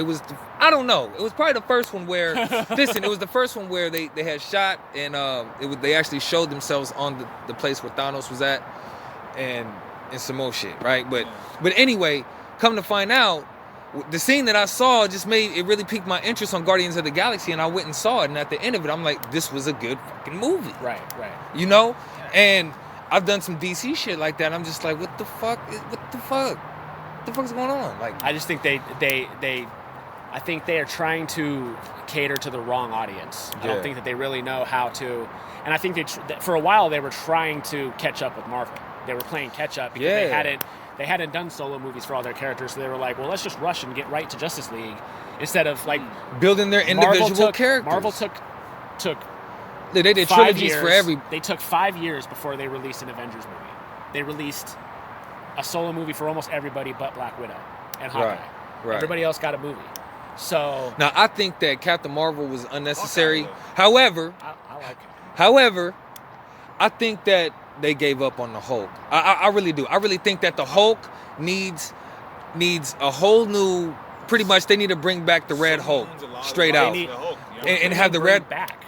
was, I don't know. It was probably the first one where, it was the first one where they had shot and they actually showed themselves on the place where Thanos was at and some more shit, right? But anyway, come to find out, the scene that I saw really piqued my interest on Guardians of the Galaxy, and I went and saw it, and at the end of it, I'm like, this was a good fucking movie. Right. And I've done some DC shit like that, I'm just like, what the fuck is going on? Like, I just think I think they are trying to cater to the wrong audience. I don't think that they really know how to, and I think for a while they were trying to catch up with Marvel. They were playing catch up because they hadn't done solo movies for all their characters, so they were like, well, let's just rush and get right to Justice League instead of like building their individual characters. Marvel took they did trilogies for every. They took 5 years before they released an Avengers movie. They released a solo movie for almost everybody but Black Widow and Hawkeye. Right. Everybody else got a movie. So now I think that Captain Marvel was unnecessary. However, I like it. However, I think that they gave up on the Hulk. I really do. I really think that the Hulk needs a whole new. Pretty much, they need to bring back the Red Hulk straight out, and have the Red back.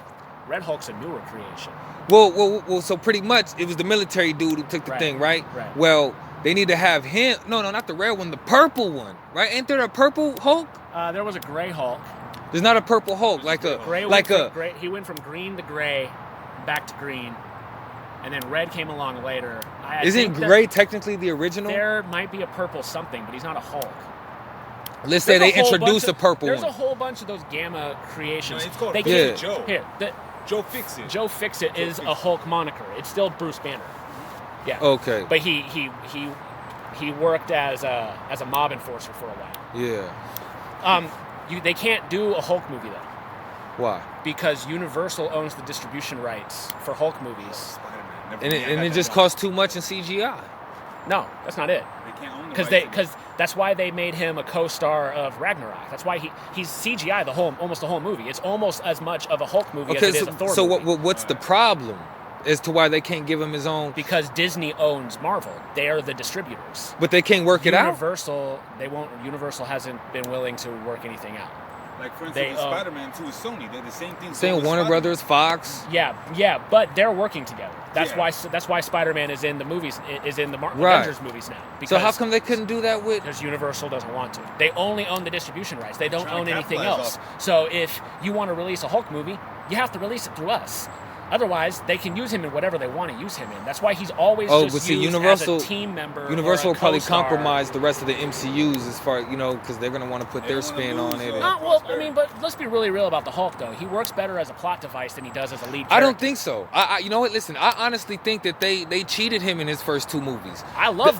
Red Hulk's a newer creation. Well. So pretty much, it was the military dude who took the thing, right? Right. Well, they need to have him. No, not the red one, the purple one, right? Ain't there a purple Hulk? There was a gray Hulk. There's not a purple Hulk, gray. He went from green to gray, back to green, and then red came along later. Isn't gray technically the original? There might be a purple something, but he's not a Hulk. Let's say they introduced a purple one. There's a whole bunch of those gamma creations. No, it's called Joe. Joe Fix-It. Joe Fix-It is a Hulk moniker. It's still Bruce Banner. Yeah. Okay. But he worked as a mob enforcer for a while. Yeah. They can't do a Hulk movie though. Why? Because Universal owns the distribution rights for Hulk movies. And it just costs too much in CGI. No, that's not it. They can't own the Because that's why they made him a co-star of Ragnarok. That's why he's CGI almost the whole movie. It's almost as much of a Hulk movie as it is a Thor movie. So what's the problem as to why they can't give him his own? Because Disney owns Marvel. They are the distributors. But they can't work it out? Universal hasn't been willing to work anything out. Like, for instance, Spider-Man 2 is Sony. They're the same thing. Same Warner Brothers, Fox. Yeah, but they're working together. That's why Spider-Man is in the movies, Avengers movies now. So how come they couldn't do that with? Because Universal doesn't want to. They only own the distribution rights. They don't own anything else. So if you want to release a Hulk movie, you have to release it through us. Otherwise, they can use him in whatever they want to use him in. That's why he's always used as a team member. Universal will probably compromise the rest of the MCUs as far, because they're going to want to put their spin on it. But let's be really real about the Hulk, though. He works better as a plot device than he does as a lead character. I don't think so. You know what? Listen, I honestly think that they cheated him in his first two movies. I love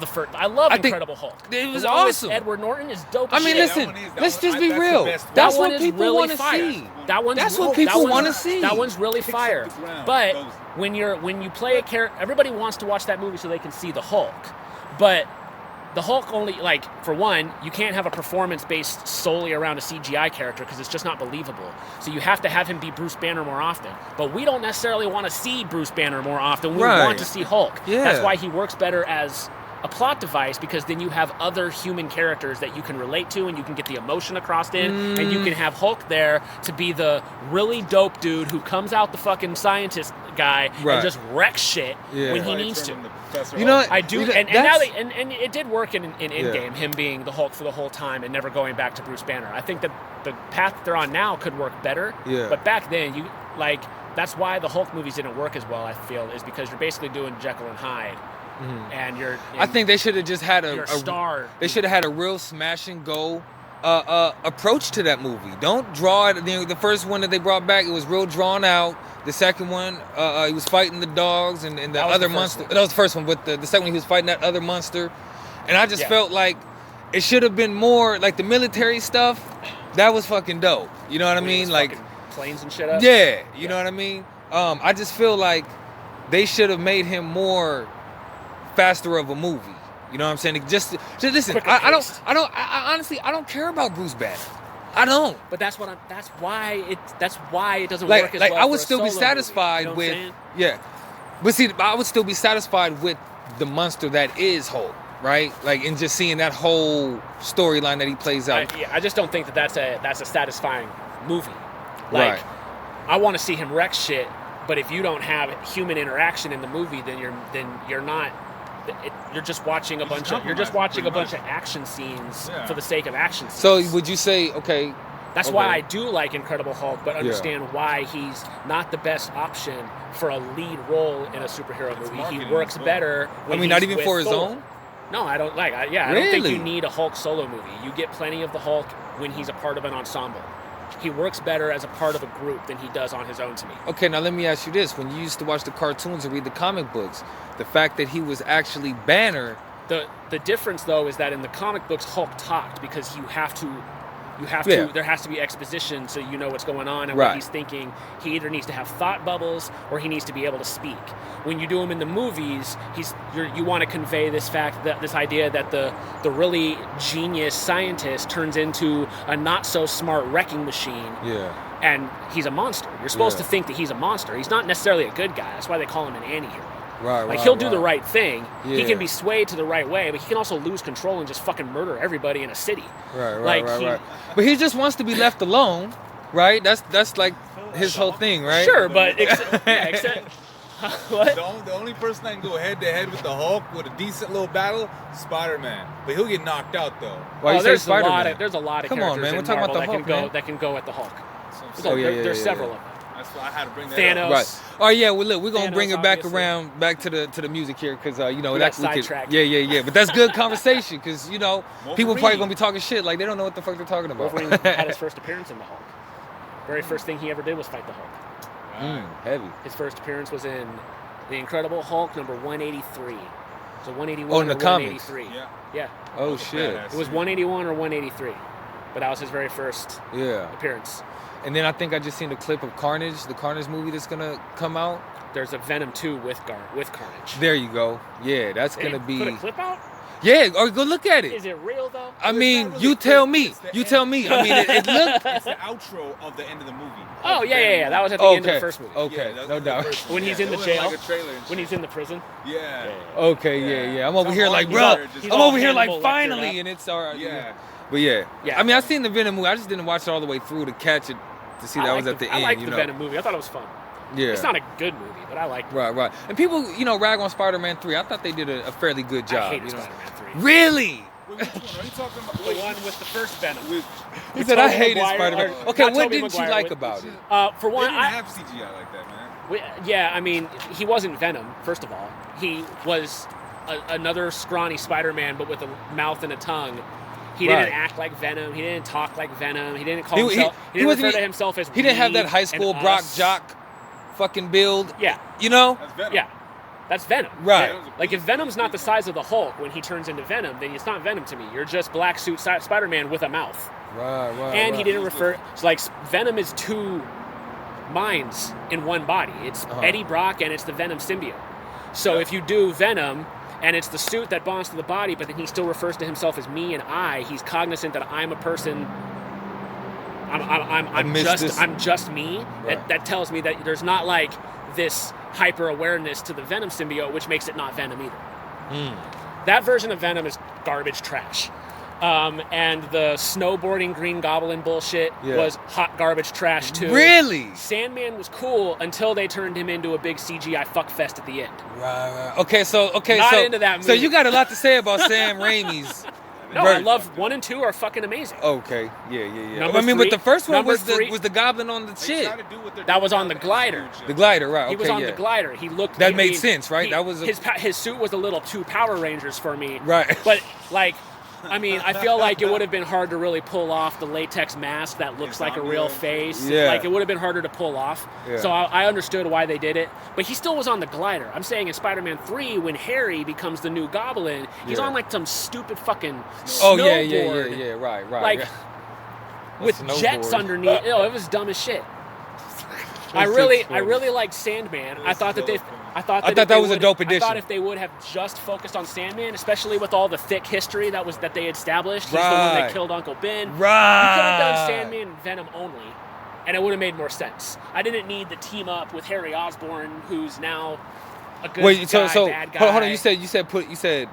Incredible Hulk. It was awesome. Edward Norton is dope. Listen, let's just be real. That's what people want to see. That's what people want to see. That one's really fire. But when you play a character, everybody wants to watch that movie so they can see the Hulk. But the Hulk only, for one, you can't have a performance based solely around a CGI character because it's just not believable. So you have to have him be Bruce Banner more often. But we don't necessarily want to see Bruce Banner more often. We want to see Hulk. Yeah. That's why he works better as a plot device, because then you have other human characters that you can relate to and you can get the emotion across and you can have Hulk there to be the really dope dude who comes out the fucking scientist guy and just wrecks shit when he needs to. I do, and it did work in Endgame, him being the Hulk for the whole time and never going back to Bruce Banner. I think that the path that they're on now could work better, but back then, that's why the Hulk movies didn't work as well, I feel, is because you're basically doing Jekyll and Hyde. And I think they should have just had a star. They should have had a real smash and go approach to that movie. Don't draw it. The first one that they brought back, it was real drawn out. The second one, he was fighting the dogs and the other monster. That was the first one, but the second one he was fighting that other monster. And I just felt like it should have been more like the military stuff. That was fucking dope. You know what I mean? Like planes and shit up. Yeah, you know what I mean? I just feel like they should have made him more faster of a movie. You know what I'm saying? Just listen. I honestly don't care about Bruce Banner. I don't. But that's why it doesn't work as well. I would still be satisfied with But see, I would still be satisfied with the monster that is Hulk, right? And just seeing that whole storyline that he plays out. I just don't think that's a satisfying movie. Right. I want to see him wreck shit, but if you don't have human interaction in the movie, then you're not. You're just watching a bunch of action scenes for the sake of action scenes. So would you say That's why I do like Incredible Hulk, but understand why he's not the best option for a lead role in a superhero movie. He works better when not even for his Thor. own? No, I don't like. I don't think you need a Hulk solo movie. You get plenty of the Hulk when he's a part of an ensemble. He works better as a part of a group than he does on his own to me. Okay, now let me ask you this. When you used to watch the cartoons and read the comic books, the fact that he was actually Banner... The difference, though, is that in the comic books, Hulk talked because you have to You have to. There has to be exposition so you know what's going on and what he's thinking. He either needs to have thought bubbles or he needs to be able to speak. When you do him in the movies, you want to convey this fact, that this idea that the really genius scientist turns into a not so smart wrecking machine. Yeah. And he's a monster. You're supposed to think that he's a monster. He's not necessarily a good guy. That's why they call him an anti-hero. Right, he'll do the right thing. Yeah. He can be swayed to the right way, but he can also lose control and just fucking murder everybody in a city. Right. But he just wants to be left alone, right? That's like his whole thing, right? Sure, but except what? The only person that can go head to head with the Hulk with a decent little battle, Spider-Man. But he'll get knocked out though. Why there's a lot of characters Come on, man. We're talking about the Hulk, that can go at the Hulk. There's several of them. That's why I had to bring that Thanos. up. Right. Oh yeah. Well, look, we're gonna Thanos, bring it back obviously. around, back to the music here, because We sidetracked. Yeah. But that's good conversation, because people probably gonna be talking shit like they don't know what the fuck they're talking about. Wolverine had his first appearance in the Hulk. Very first thing he ever did was fight the Hulk. Heavy. His first appearance was in The Incredible Hulk number 183. So 181 Oh, in the or comics. 183. Yeah. Oh shit. It was 181 or 183. But that was his very first appearance. And then I think I just seen the clip of Carnage, the Carnage movie that's gonna come out. There's a Venom 2 with Carnage. There you go. Yeah, that's gonna be. Put a clip out? Yeah, or go look at it. Is it real though? I mean, you tell me. You tell me. I mean, it looked. It's the outro of the end of the movie. Oh yeah. That was at the end of the first movie. Okay, Yeah, no doubt. When he's in the jail. Like a trailer and When he's in the prison. Yeah. Okay, yeah. I'm over here like, He's bro. all- I'm over here like, Hannibal Lecter finally, up. and it's all right. Yeah. But yeah. Yeah. I mean, I seen the Venom movie. I just didn't watch it all the way through to catch it, to see that was at the end. I liked the Venom movie. I thought it was fun. Yeah. It's not a good movie, but I liked it. Right. And people, rag on Spider-Man 3. I thought they did a fairly good job. I hated Spider-Man 3. Really? Wait, which one? Are you talking about? The one with the first Venom. He said I hated Maguire, Spider-Man. or Okay, not what Tobey didn't you Maguire, like with- about it? For They one, didn't have CGI like that, man. I mean, he wasn't Venom, first of all. He was another scrawny Spider-Man, but with a mouth and a tongue. He didn't act like Venom. He didn't talk like Venom. He didn't call himself. He didn't refer to himself as. He didn't have that high and school Brock us. Jock fucking build. Yeah. That's Venom. Yeah. That's Venom. Right. Yeah. Like, if Venom's not the size of the Hulk when he turns into Venom, then it's not Venom to me. You're just black suit Spider-Man with a mouth. Right. And he didn't refer. So, like, Venom is two minds in one body. It's Eddie Brock and it's the Venom symbiote. So if you do Venom and it's the suit that bonds to the body, but then he still refers to himself as me and I, he's cognizant that I'm a person. I'm just me. Right. That tells me that there's not like this hyper awareness to the Venom symbiote, which makes it not Venom either. That version of Venom is garbage trash. And the snowboarding Green Goblin bullshit was hot garbage trash too. Really? Sandman was cool until they turned him into a big CGI fuckfest at the end. Right. Okay, so Not into that So movie. you got a lot to say about Sam Raimi's. No, I love 1 and 2 are fucking amazing. Okay, yeah. Number I mean, three- but the first one number was three- the Goblin on the They shit. try to do what they're That doing was on with the glider. The glider, right? He Okay, was on yeah. the glider. He looked. That I made mean, sense, right? That was his suit was a little too Power Rangers for me. Right. But like, I mean, I feel like it would have been hard to really pull off the latex mask that looks like a real face. Yeah. Like, it would have been harder to pull off. Yeah. So I understood why they did it. But he still was on the glider. I'm saying in Spider-Man 3, when Harry becomes the new Goblin, he's on like some stupid fucking snowboard. Yeah. Right. Like, with snowboard. jets underneath. It was dumb as shit. I really liked Sandman. I thought that that was a dope addition. I thought if they would have just focused on Sandman, especially with all the thick history that they established, he's the one that killed Uncle Ben. Right. You could have done Sandman and Venom only, and it would have made more sense. I didn't need the team up with Harry Osborn, who's now a good guy, bad guy. Hold on. You said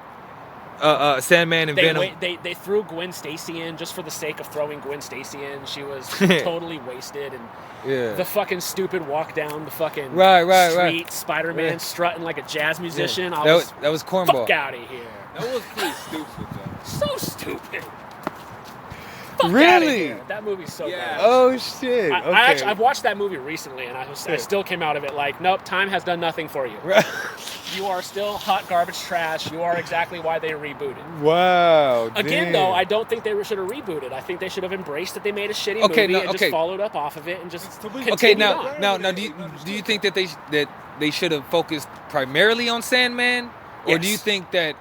Sandman and Venom. They threw Gwen Stacy in just for the sake of throwing Gwen Stacy in. She was totally wasted, and the fucking stupid walk down the fucking street, Spider-Man strutting like a jazz musician. That was cornball. Fuck out of here. That was pretty stupid, though. So stupid. Fuck Really? outta here. That movie's so bad. Oh shit. Okay. I've watched that movie recently, and I still came out of it like, nope, time has done nothing for you. You are still hot garbage trash. You are exactly why they rebooted. Wow. Again, though, I don't think they should have rebooted. I think they should have embraced that they made a shitty movie and just followed up off of it and just continued on. Now, do you think that they should have focused primarily on Sandman, or do you think that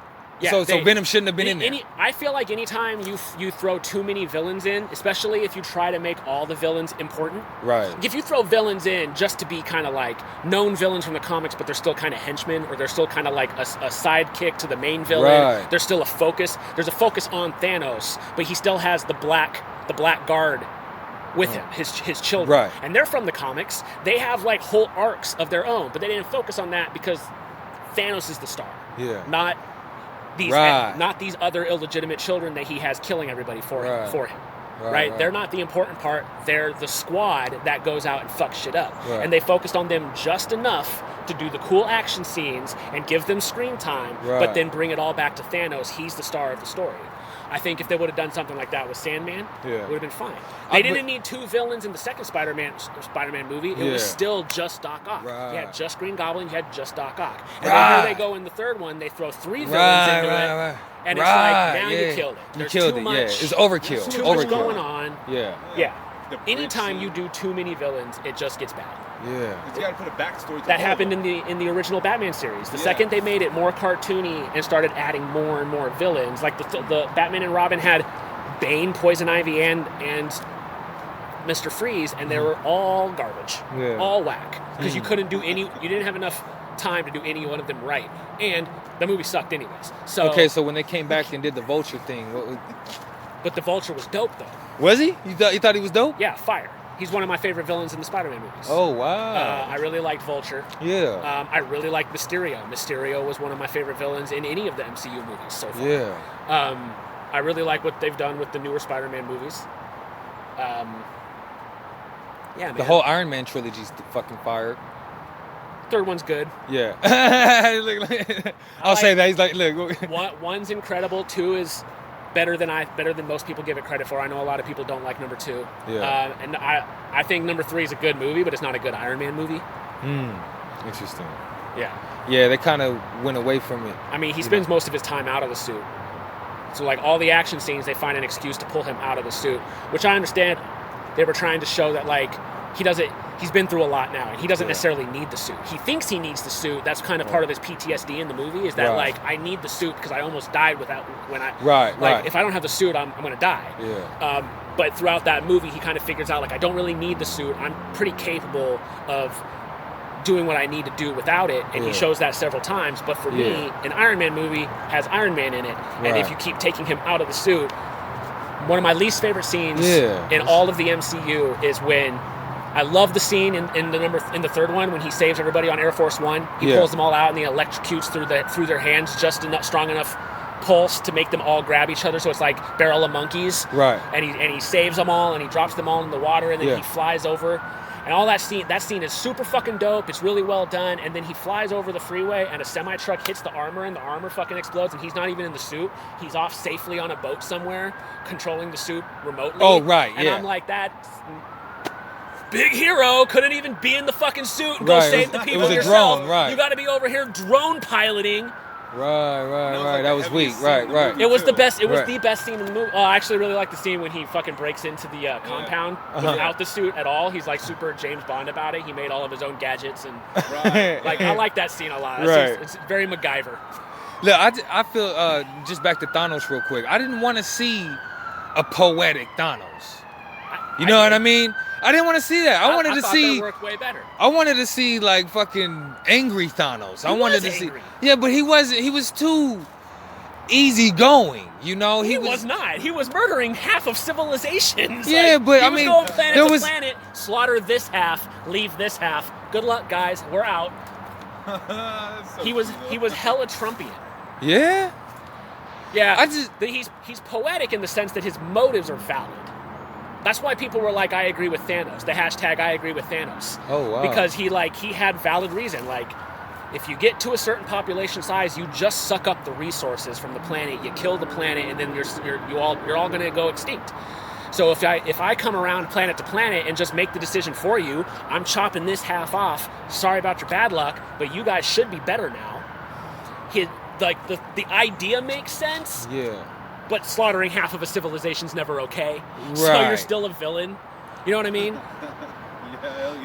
So Venom shouldn't have been in there. I feel like anytime you throw too many villains in, especially if you try to make all the villains important. Right. If you throw villains in just to be kind of like known villains from the comics, but they're still kind of henchmen, or they're still kind of like a sidekick to the main villain. Right. There's still a focus. There's a focus on Thanos, but he still has the black guard with him, his children. Right. And they're from the comics. They have like whole arcs of their own, but they didn't focus on that because Thanos is the star. Yeah. Not these other illegitimate children that he has killing everybody for him. Right? They're not the important part. They're the squad that goes out and fucks shit up. Right. And they focused on them just enough to do the cool action scenes and give them screen time, but then bring it all back to Thanos. He's the star of the story. I think if they would have done something like that with Sandman, it would have been fine. They didn't need two villains in the second Spider-Man movie. It was still just Doc Ock. Right. You had just Green Goblin, you had just Doc Ock. And then here they go in the third one, they throw three villains into it. And it's like, now you killed it. There's too much. It's overkill. Too much going on. Yeah. Anytime you do too many villains, it just gets bad. Yeah. You got to put a backstory to that happened in the original Batman series. The second they made it more cartoony and started adding more and more villains, like the Batman and Robin had Bane, Poison Ivy, and Mr. Freeze, and they were all garbage, all whack, because you couldn't do you didn't have enough time to do any one of them right, and the movie sucked anyways. So so when they came back and did the Vulture thing, but the Vulture was dope though. Was he? You thought he was dope? Yeah, fire. He's one of my favorite villains in the Spider-Man movies. Oh, wow. I really liked Vulture. Yeah. I really liked Mysterio. Mysterio was one of my favorite villains in any of the MCU movies so far. Yeah. I really like what they've done with the newer Spider-Man movies. Yeah, man. The whole Iron Man trilogy's fucking fire. Third one's good. Yeah. I'll say that. He's like, look. One's incredible. Two is better than most people give it credit for. I know a lot of people don't like number two. Yeah. And I think number three is a good movie, but it's not a good Iron Man movie. Interesting. Yeah. Yeah, they kind of went away from it. I mean, he spends most of his time out of the suit. So, like, all the action scenes, they find an excuse to pull him out of the suit, which I understand. They were trying to show that, like, he's been through a lot now, and he doesn't necessarily need the suit. He thinks he needs the suit. That's kind of part of his PTSD in the movie, is that, like, I need the suit because I almost died without, if I don't have the suit, I'm going to die. Yeah. But throughout that movie, he kind of figures out, like, I don't really need the suit. I'm pretty capable of doing what I need to do without it, and he shows that several times. But for me, an Iron Man movie has Iron Man in it, and if you keep taking him out of the suit, one of my least favorite scenes in all of the MCU is when I love the scene in the third one when he saves everybody on Air Force One. He pulls them all out and he electrocutes through their hands just enough strong enough pulse to make them all grab each other, so it's like Barrel of Monkeys. Right. And he saves them all and he drops them all in the water, and then he flies over. And all that scene is super fucking dope. It's really well done. And then he flies over the freeway, and a semi-truck hits the armor, and the armor fucking explodes, and he's not even in the suit. He's off safely on a boat somewhere, controlling the suit remotely. Oh, right, and I'm like, that big hero couldn't even be in the fucking suit and go save the people yourself. It was a drone, right. You got to be over here drone piloting. Right. That was weak. Right. It was the best. It was the best scene in the movie. Oh, I actually really like the scene when he fucking breaks into the compound without the suit at all. He's like super James Bond about it. He made all of his own gadgets and like I like that scene a lot. It's very MacGyver. Look, I feel just back to Thanos real quick. I didn't want to see a poetic Thanos. You know what I mean? I didn't want to see that. I wanted to see. That worked way better. I wanted to see like fucking angry Thanos. He was angry. Yeah, but he wasn't. He was too easygoing. You know, he was not. He was murdering half of civilizations. Yeah, like, but I mean, he was going planet to planet, slaughter this half, leave this half. Good luck, guys. We're out. He was hella Trumpian. Yeah. Yeah. He's poetic in the sense that his motives are valid. That's why people were like, I agree with Thanos. The hashtag I agree with Thanos. Oh, wow. Because he had valid reason. Like, if you get to a certain population size, you just suck up the resources from the planet. You kill the planet, and then you're all going to go extinct. So if I come around planet to planet and just make the decision for you, I'm chopping this half off. Sorry about your bad luck, but you guys should be better now. The idea makes sense. Yeah. But slaughtering half of a civilization's never okay. Right. So you're still a villain. You know what I mean?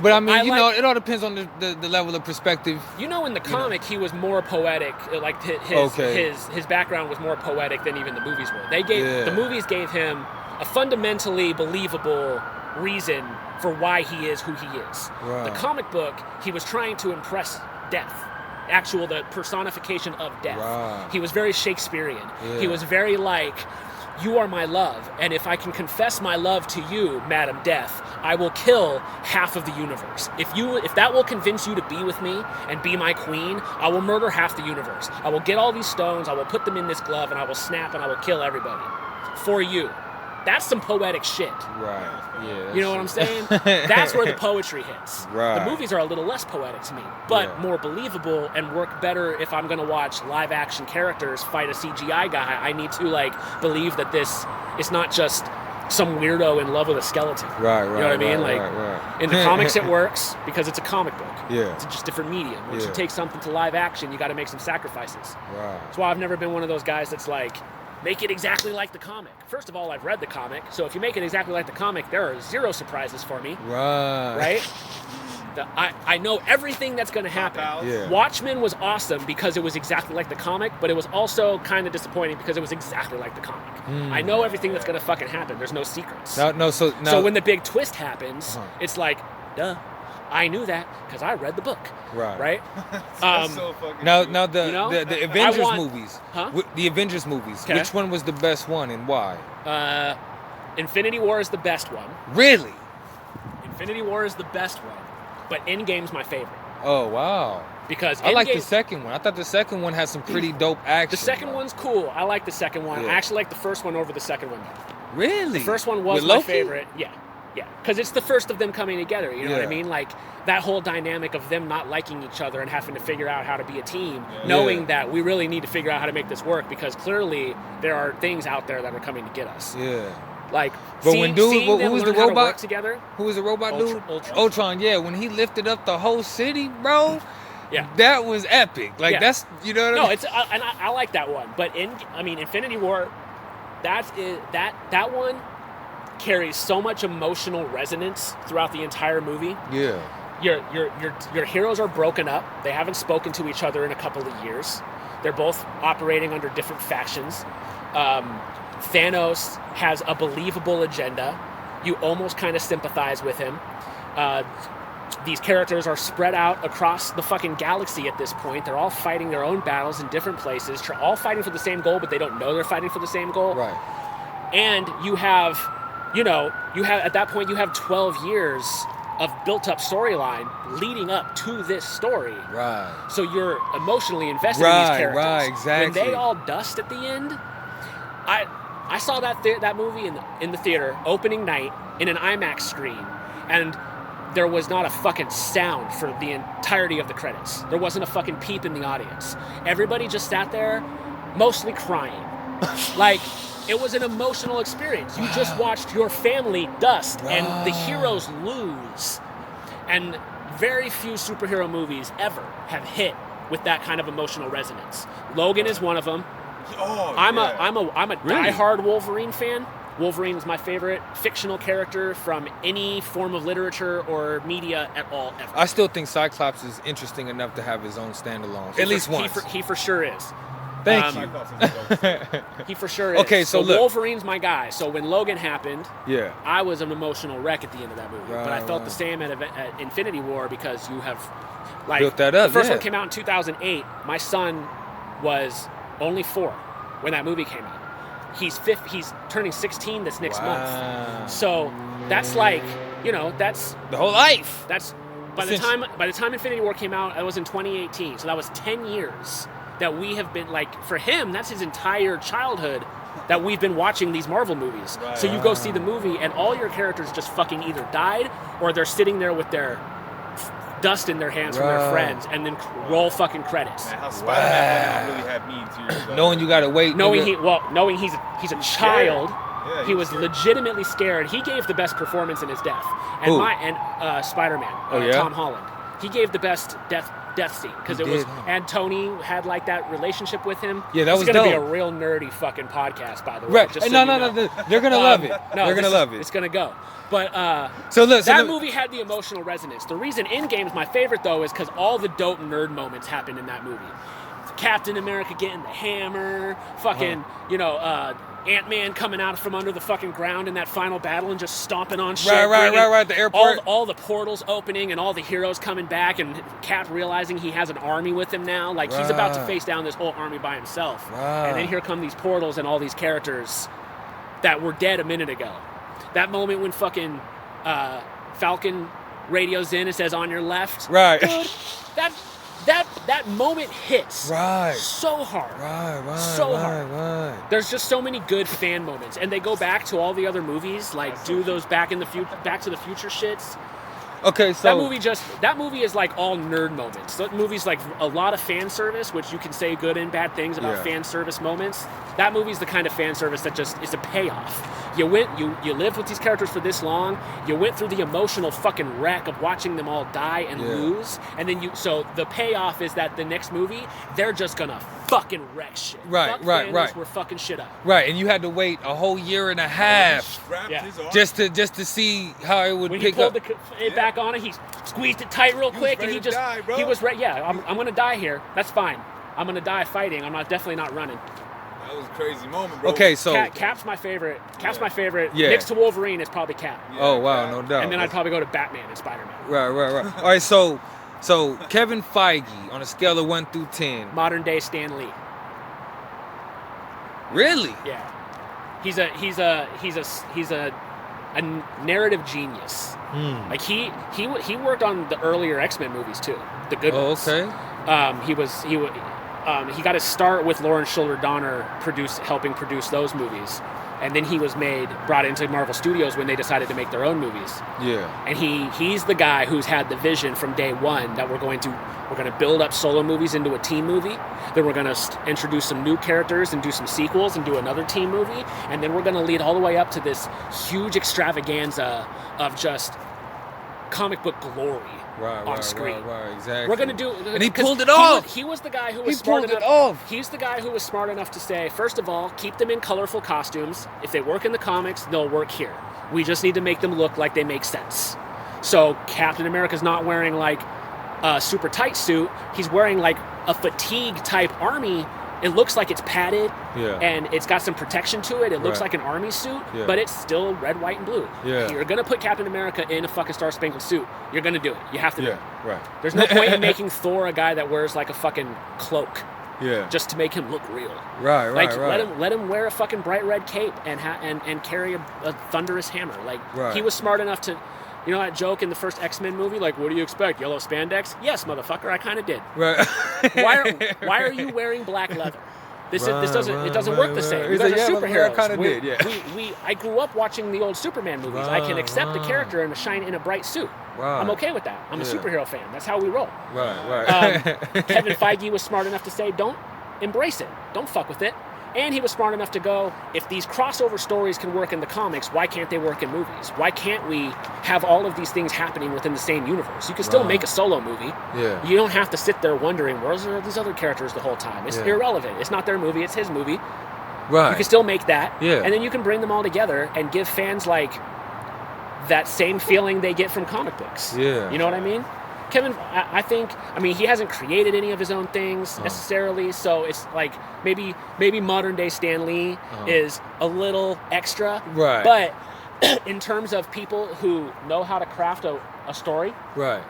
But I mean, it all depends on the level of perspective. In the comic, he was more poetic. Like his background was more poetic than even the movies were. The movies gave him a fundamentally believable reason for why he is who he is. Right. The comic book, he was trying to impress death. The personification of death. Right. He was very Shakespearean. Yeah. He was very like, you are my love, and if I can confess my love to you, Madam Death, I will kill half of the universe. If that will convince you to be with me and be my queen, I will murder half the universe. I will get all these stones, I will put them in this glove, and I will snap and I will kill everybody. For you. That's some poetic shit. Right. Yeah. You know what I'm saying? That's where the poetry hits. Right. The movies are a little less poetic to me, but more believable and work better if I'm going to watch live action characters fight a CGI guy. I need to believe that this is not just some weirdo in love with a skeleton. Right. You know what I mean? Right. In the comics it works because it's a comic book. Yeah. It's just different medium. Once you take something to live action, you got to make some sacrifices. Right. That's why I've never been one of those guys that's like, make it exactly like the comic. First of all, I've read the comic, so if you make it exactly like the comic, there are zero surprises for me. Right. I know everything that's going to happen. Yeah. Watchmen was awesome because it was exactly like the comic, but it was also kind of disappointing because it was exactly like the comic. I know everything that's going to fucking happen. There's no secrets. So when the big twist happens, it's like, duh. I knew that because I read the book. Right? So fucking now the Avengers movies. Huh? The Avengers movies. Okay. Which one was the best one and why? Infinity War is the best one. Really? Infinity War is the best one, but Endgame's my favorite. Oh, wow. Because I like the second one. I thought the second one had some pretty dope action. The second one's cool. I like the second one. Yeah. I actually like the first one over the second one, though. Really? The first one was my favorite. Yeah. Because it's the first of them coming together, you know what I mean? Like, that whole dynamic of them not liking each other and having to figure out how to be a team, knowing that we really need to figure out how to make this work because clearly there are things out there that are coming to get us. Yeah. Like, but when who was the robot together? Who was the robot dude? Ultron. Yeah, when he lifted up the whole city, bro. Yeah. That was epic. Like that's what I mean? No, it's and I like that one. But Infinity War, that one carries so much emotional resonance throughout the entire movie. Yeah. Your heroes are broken up. They haven't spoken to each other in a couple of years. They're both operating under different factions. Thanos has a believable agenda. You almost kind of sympathize with him. These characters are spread out across the fucking galaxy at this point. They're all fighting their own battles in different places, all fighting for the same goal, but they don't know they're fighting for the same goal. Right. And you have at that point you have 12 years of built-up storyline leading up to this story. Right. So you're emotionally invested in these characters. Right, exactly. When they all dust at the end, I saw that movie in the theater opening night in an IMAX screen, and there was not a fucking sound for the entirety of the credits. There wasn't a fucking peep in the audience. Everybody just sat there, mostly crying. Like, it was an emotional experience. You just watched your family dust and the heroes lose. And very few superhero movies ever have hit with that kind of emotional resonance. Logan is one of them. I'm a diehard Wolverine fan. Wolverine is my favorite fictional character from any form of literature or media at all, ever. I still think Cyclops is interesting enough to have his own standalone. At least once. He for sure is. Thank you. He for sure is. Okay, so look. Wolverine's my guy. So when Logan happened, yeah, I was an emotional wreck at the end of that movie. But I felt the same at Infinity War because you have built that up. The first one came out in 2008. My son was only 4 when that movie came out. He's turning 16 this next month. So that's that's the whole life. That's by the time Infinity War came out, I was in 2018. So that was 10 years that we have been, like, for him, that's his entire childhood that we've been watching these Marvel movies. Right. So you go see the movie and all your characters just fucking either died or they're sitting there with their dust in their hands from their friends and then roll fucking credits. Man, how Spider-Man really had me too. Knowing you gotta wait. Knowing he's a child. Yeah, he was legitimately scared. He gave the best performance in his death. And Spider-Man, Tom Holland. He gave the best death death scene because and Tony had like that relationship with him. Yeah, that was gonna dope. be a real nerdy fucking podcast, by the way. Right? Just No, so they're gonna love it. They're gonna love it. It's gonna go. But movie had the emotional resonance. The reason Endgame is my favorite though is because all the dope nerd moments happened in that movie. Captain America getting the hammer, fucking Ant-Man coming out from under the fucking ground in that final battle and just stomping on shit. Right. The airport. All the portals opening and all the heroes coming back and Cap realizing he has an army with him now. Like, he's about to face down this whole army by himself. And then here come these portals and all these characters that were dead a minute ago. That moment when fucking Falcon radios in and says, on your left. Right. Dude, that moment hits so hard. Right. There's just so many good fan moments, and they go back to all the other movies, like do those Back to the Future shits. Okay, so that movie is like all nerd moments. That movie's like a lot of fan service, which you can say good and bad things about fan service moments. That movie's the kind of fan service that just is a payoff. You lived with these characters for this long. You went through the emotional fucking wreck of watching them all die and lose, and then so the payoff is that the next movie they're just gonna fucking wreck shit. Right. We're fucking shit up. Right, and you had to wait a whole year and a half just to see how it would pick up. When he pulled it back on it, he squeezed it tight real quick, and he was ready. Yeah, I'm gonna die here. That's fine. I'm gonna die fighting. I'm definitely not running. That was a crazy moment, bro. Okay, so Cap's my favorite. My favorite. Next to Wolverine is probably Cap. Yeah, oh wow, no doubt. And then I'd probably go to Batman and Spider-Man. Right. All right, so Kevin Feige on a scale of 1 through 10. Modern day Stan Lee. Really? Yeah. He's a narrative genius. Like he worked on the earlier X-Men movies too, the good ones. Okay. He got his start with Lawrence Schuller Donner helping produce those movies, and then he was brought into Marvel Studios when they decided to make their own movies. Yeah. And he's the guy who's had the vision from day one that we're going to build up solo movies into a team movie. Then we're going to introduce some new characters and do some sequels and do another team movie, and then we're going to lead all the way up to this huge extravaganza of just comic book glory. On screen. Right, exactly. We're gonna do, and he pulled it off. He was the guy who was smart enough. He's the guy who was smart enough to say, first of all, keep them in colorful costumes. If they work in the comics, they'll work here. We just need to make them look like they make sense. So Captain America's not wearing like a super tight suit. He's wearing like a fatigue type army. It looks like it's padded, and it's got some protection to it. It looks like an army suit, but it's still red, white, and blue. Yeah. You're going to put Captain America in a fucking Star-Spangled suit. You're going to do it. You have to do it. Right. There's no point in making Thor a guy that wears like a fucking cloak just to make him look real. Right. Let him wear a fucking bright red cape and carry a thunderous hammer. Like, he was smart enough to... You know that joke in the first X-Men movie? Like, what do you expect? Yellow spandex? Yes, motherfucker, I kind of did. Right. Why are you wearing black leather? It doesn't work the same. You guys are superheroes. I kind of did, yeah. I grew up watching the old Superman movies. I can accept a character in a bright suit. I'm okay with that. I'm a superhero fan. That's how we roll. Right. Kevin Feige was smart enough to say, don't embrace it. Don't fuck with it. And he was smart enough to go, if these crossover stories can work in the comics, why can't they work in movies? Why can't we have all of these things happening within the same universe? You can still make a solo movie. Yeah. You don't have to sit there wondering, where's these other characters the whole time? It's irrelevant. It's not their movie. It's his movie. Right. You can still make that. Yeah. And then you can bring them all together and give fans like that same feeling they get from comic books. Yeah. You know what I mean? Kevin, I think, he hasn't created any of his own things necessarily, so it's like maybe modern day Stan Lee is a little extra. Right. But in terms of people who know how to craft a story, right.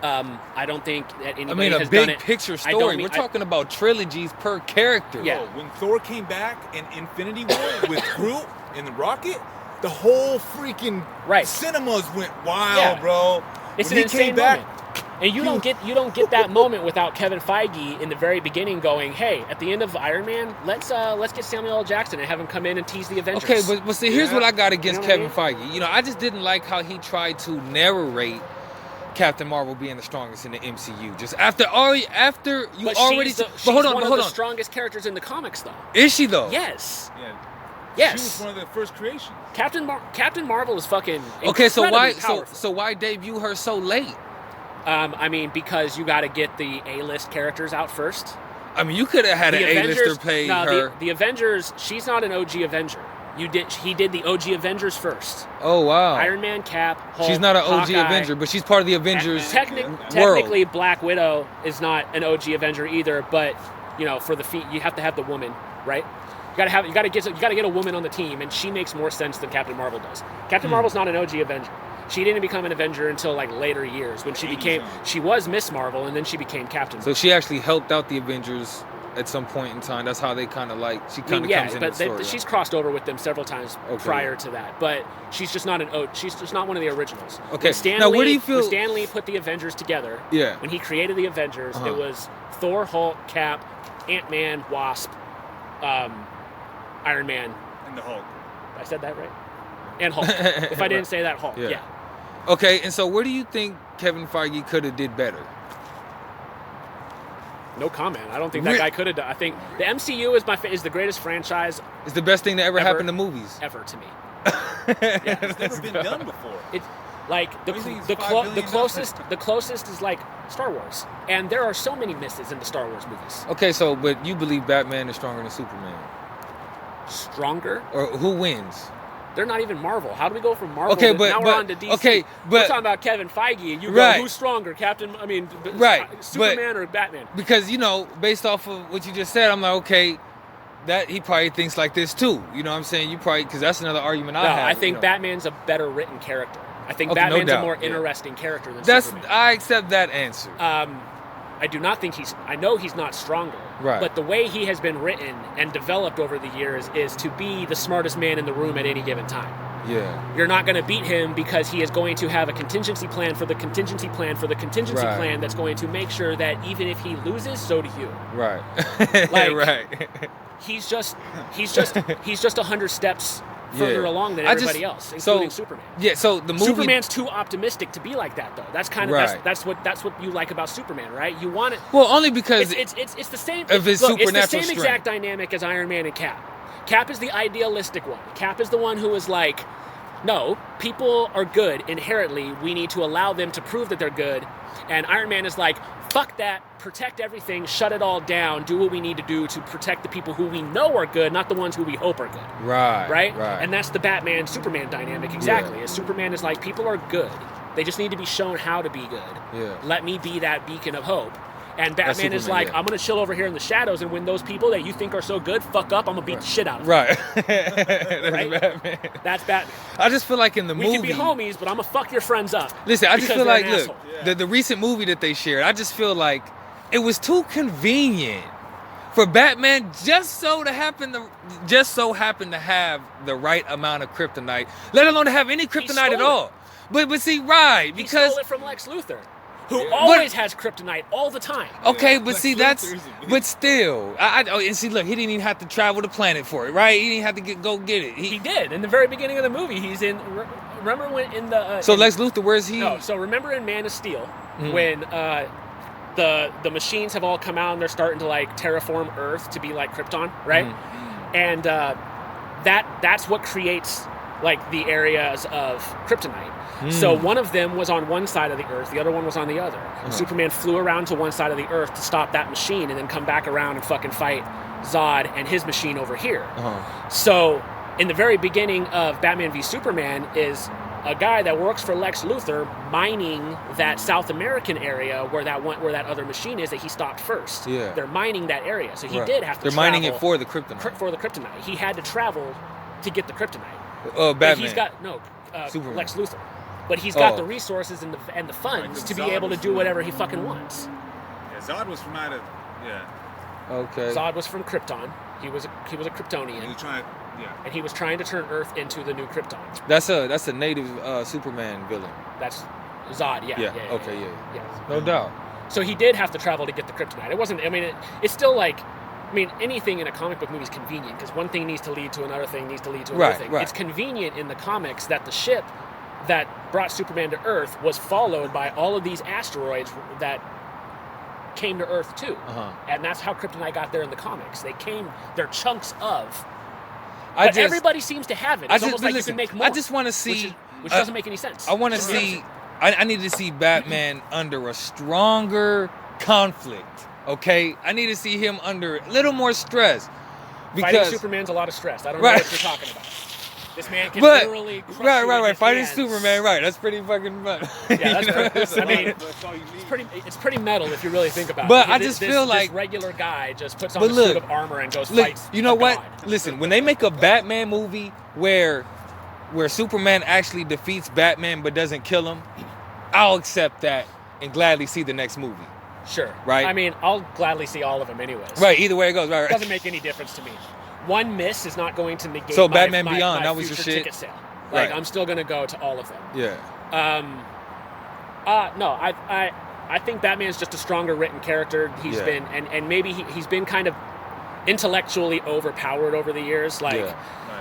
I don't think that anybody has done it. A big picture story. We're talking about trilogies per character. Yeah. When Thor came back in Infinity War with Groot and the Rocket, the whole freaking cinemas went wild, bro. It's an insane moment. And you don't get that moment without Kevin Feige in the very beginning going, hey, at the end of Iron Man, let's get Samuel L. Jackson and have him come in and tease the Avengers. Okay, but see, here's what I got against Kevin Feige. I just didn't like how he tried to narrate Captain Marvel being the strongest in the MCU. Just after you already. But hold on. One of the strongest characters in the comics, though. Is she though? Yes. Yeah. Yes. She was one of the first creations. Captain Marvel is fucking okay. So why powerful. so why debut her so late? I mean, because you got to get the A-list characters out first. I mean, you could have had an A-lister pay her. The Avengers, she's not an OG Avenger. He did the OG Avengers first. Oh, wow. Iron Man, Cap, Hulk, she's not an OG Hawkeye. Avenger, but she's part of the Avengers Technically, Black Widow is not an OG Avenger either, but, you know, for the feat, you have to have the woman, right? You gotta get a woman on the team, and she makes more sense than Captain Marvel does. Captain Marvel's not an OG Avenger. She didn't become an Avenger until like later years when she was Miss Marvel, and then she became Captain Marvel. So she actually helped out the Avengers at some point in time. That's how they kind of comes in the story. She's crossed over with them several times prior to that, but she's just not she's just not one of the originals. Okay. Now, where do you feel when Stan Lee put the Avengers together? Yeah. When he created the Avengers, it was Thor, Hulk, Cap, Ant-Man, Wasp, Iron Man, and the Hulk. I said that right? And Hulk. If I didn't say that, Hulk. Yeah. Okay, and so where do you think Kevin Feige could have did better? No comment. I don't think that guy could have done. I think the MCU is the greatest franchise. It's the best thing that ever happened to movies. Ever to me. It's never been done before. It's like the closest is like Star Wars, and there are so many misses in the Star Wars movies. Okay, so but you believe Batman is stronger than Superman? Stronger? Or who wins? They're not even Marvel. How do we go from Marvel now we're on to DC? Okay, but we're talking about Kevin Feige, and you go, who's stronger, Superman or Batman? Because, you know, based off of what you just said, I'm like, okay, that he probably thinks like this too. You know what I'm saying? You probably, because that's another argument I have. I think Batman's a better written character. I think Batman's a more interesting character than Superman. I accept that answer. I do not think I know he's not stronger. Right. But the way he has been written and developed over the years is to be the smartest man in the room at any given time. Yeah. You're not going to beat him because he is going to have a contingency plan for the contingency plan for the contingency plan that's going to make sure that even if he loses, so do you. Right. Right. He's just 100 steps further along than everybody else, including Superman. Yeah, so the movie Superman's too optimistic to be like that, though. That's kind of that's what you like about Superman, right? You want it. Well, only because it's the same of his supernatural It's the same strength. exact dynamic as Iron Man and Cap. Cap is the idealistic one. Cap is the one who is like, no, people are good inherently. We need to allow them to prove that they're good. And Iron Man is like, fuck that, protect everything, shut it all down, do what we need to do to protect the people who we know are good, not the ones who we hope are good. Right. And that's the Batman-Superman dynamic, exactly. Yeah. As Superman is like, people are good. They just need to be shown how to be good. Yeah. Let me be that beacon of hope. And Batman is like, I'm going to chill over here in the shadows, and when those people that you think are so good fuck up, I'm going to beat the shit out of them. Right. That's Batman. That's Batman. I just feel like in the movie... We can be homies, but I'm going to fuck your friends up. Listen, I just feel like, look, Yeah. the recent movie that they shared, I just feel like it was too convenient for Batman just so happened to have the right amount of kryptonite, let alone to have any kryptonite at all. But see, right, because... He stole it from Lex Luthor, who always has kryptonite all the time. Okay, but see, but still, and see, look, he didn't even have to travel the planet for it, right? He didn't have to go get it. He did in the very beginning of the movie. He's in. Remember when in the. So Lex Luthor, where's he? No, so remember in Man of Steel when the machines have all come out and they're starting to like terraform Earth to be like Krypton, right? And that's what creates like the areas of kryptonite. So one of them was on one side of the Earth, the other one was on the other. And Superman flew around to one side of the Earth to stop that machine and then come back around and fucking fight Zod and his machine over here. So in the very beginning of Batman v Superman is a guy that works for Lex Luthor mining that South American area where that other machine is that he stopped first. Yeah. They're mining that area. So he did have to They're mining it for the kryptonite. For the kryptonite. He had to travel to get the kryptonite. Batman. But he's got Superman. Lex Luthor. But he's got the resources and the funds to be able to do whatever he fucking wants. Yeah, Zod was from out of Okay. Zod was from Krypton. He was a Kryptonian. He was trying, and he was trying to turn Earth into the new Krypton. That's a native Superman villain. That's Zod. Yeah. No doubt. So he did have to travel to get the kryptonite. It wasn't. I mean, it's still like. I mean, anything in a comic book movie is convenient because one thing needs to lead to another thing needs to lead to another thing. Right. It's convenient in the comics that the ship that brought Superman to Earth was followed by all of these asteroids that came to Earth too. And that's how kryptonite got there in the comics. They're chunks of. But everybody seems to have it. It's almost like you can make more. I just want to see... Which doesn't make any sense. I want to see I need to see Batman under a stronger conflict. Okay, I need to see him under a little more stress. Because fighting Superman's a lot of stress. I don't know what you're talking about. This man can literally crush right. Fighting Superman, right? That's pretty fucking fun. Yeah, that's pretty. I mean, it's pretty metal if you really think about it. But I just feel like this regular guy just puts on a suit of armor and goes fights. You know what? Listen, when they make a Batman movie where Superman actually defeats Batman but doesn't kill him, I'll accept that and gladly see the next movie. Sure. Right. I mean, I'll gladly see all of them anyways. Right. Either way it goes. Right. It doesn't make any difference to me. One miss is not going to negate Batman my Beyond, that was your shit? ticket sale. Like, I'm still going to go to all of them. Yeah. No, I think Batman's just a stronger written character. He's been, and maybe he's been kind of intellectually overpowered over the years. Like,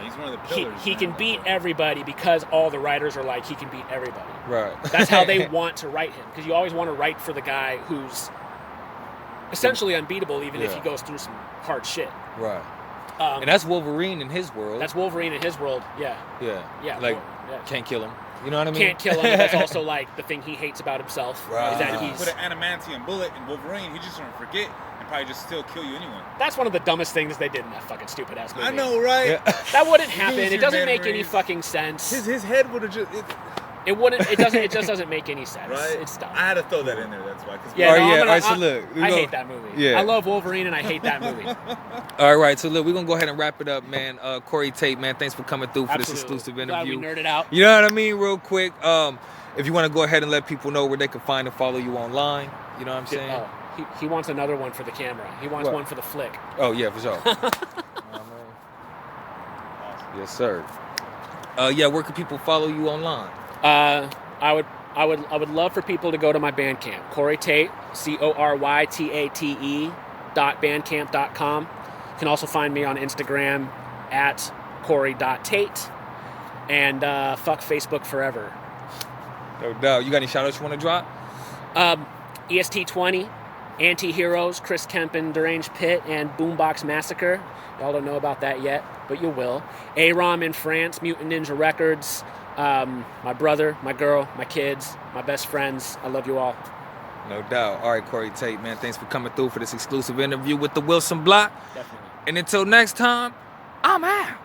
he's one of the pillars. He can beat everybody because all the writers are like, he can beat everybody. Right. That's how they want to write him. Because you always want to write for the guy who's essentially unbeatable, even if he goes through some hard shit. Right. And that's Wolverine in his world. Yeah. Like, can't kill him. You know what I mean? Can't kill him, but that's also like the thing he hates about himself. Right. Is that he's put an adamantium bullet in Wolverine, he's just gonna forget and probably just still kill you anyway. That's one of the dumbest things they did in that fucking stupid ass movie. I know, right? Yeah. That wouldn't happen. It doesn't make any fucking sense. His head would have just. It wouldn't. It doesn't. It just doesn't make any sense. Right? It's dumb. I had to throw that in there. That's why. So look, I hate that movie. Yeah. I love Wolverine and I hate that movie. All right. So look, we're gonna go ahead and wrap it up, man. Cory Tate, man, thanks for coming through for this exclusive interview. Glad we nerded out. You know what I mean? Real quick. If you want to go ahead and let people know where they can find and follow you online, you know what I'm saying? Oh, he wants another one for the camera. He wants one for the flick. Oh yeah, for sure. Yes, sir. Where can people follow you online? I would love for people to go to my Bandcamp, Cory Tate, CoryTate.bandcamp.com. You can also find me on Instagram at Cory.Tate, and fuck Facebook forever. No doubt. You got any shout-outs you want to drop? EST20, Anti-Heroes, Chris Kempin, Deranged Pit, and Boombox Massacre. Y'all don't know about that yet, but you will. AROM in France, Mutant Ninja Records, my brother, my girl, my kids, my best friends. I love you all. No doubt. All right, Cory Tate, man, thanks for coming through for this exclusive interview with the Wilson Block. Definitely. And until next time, I'm out.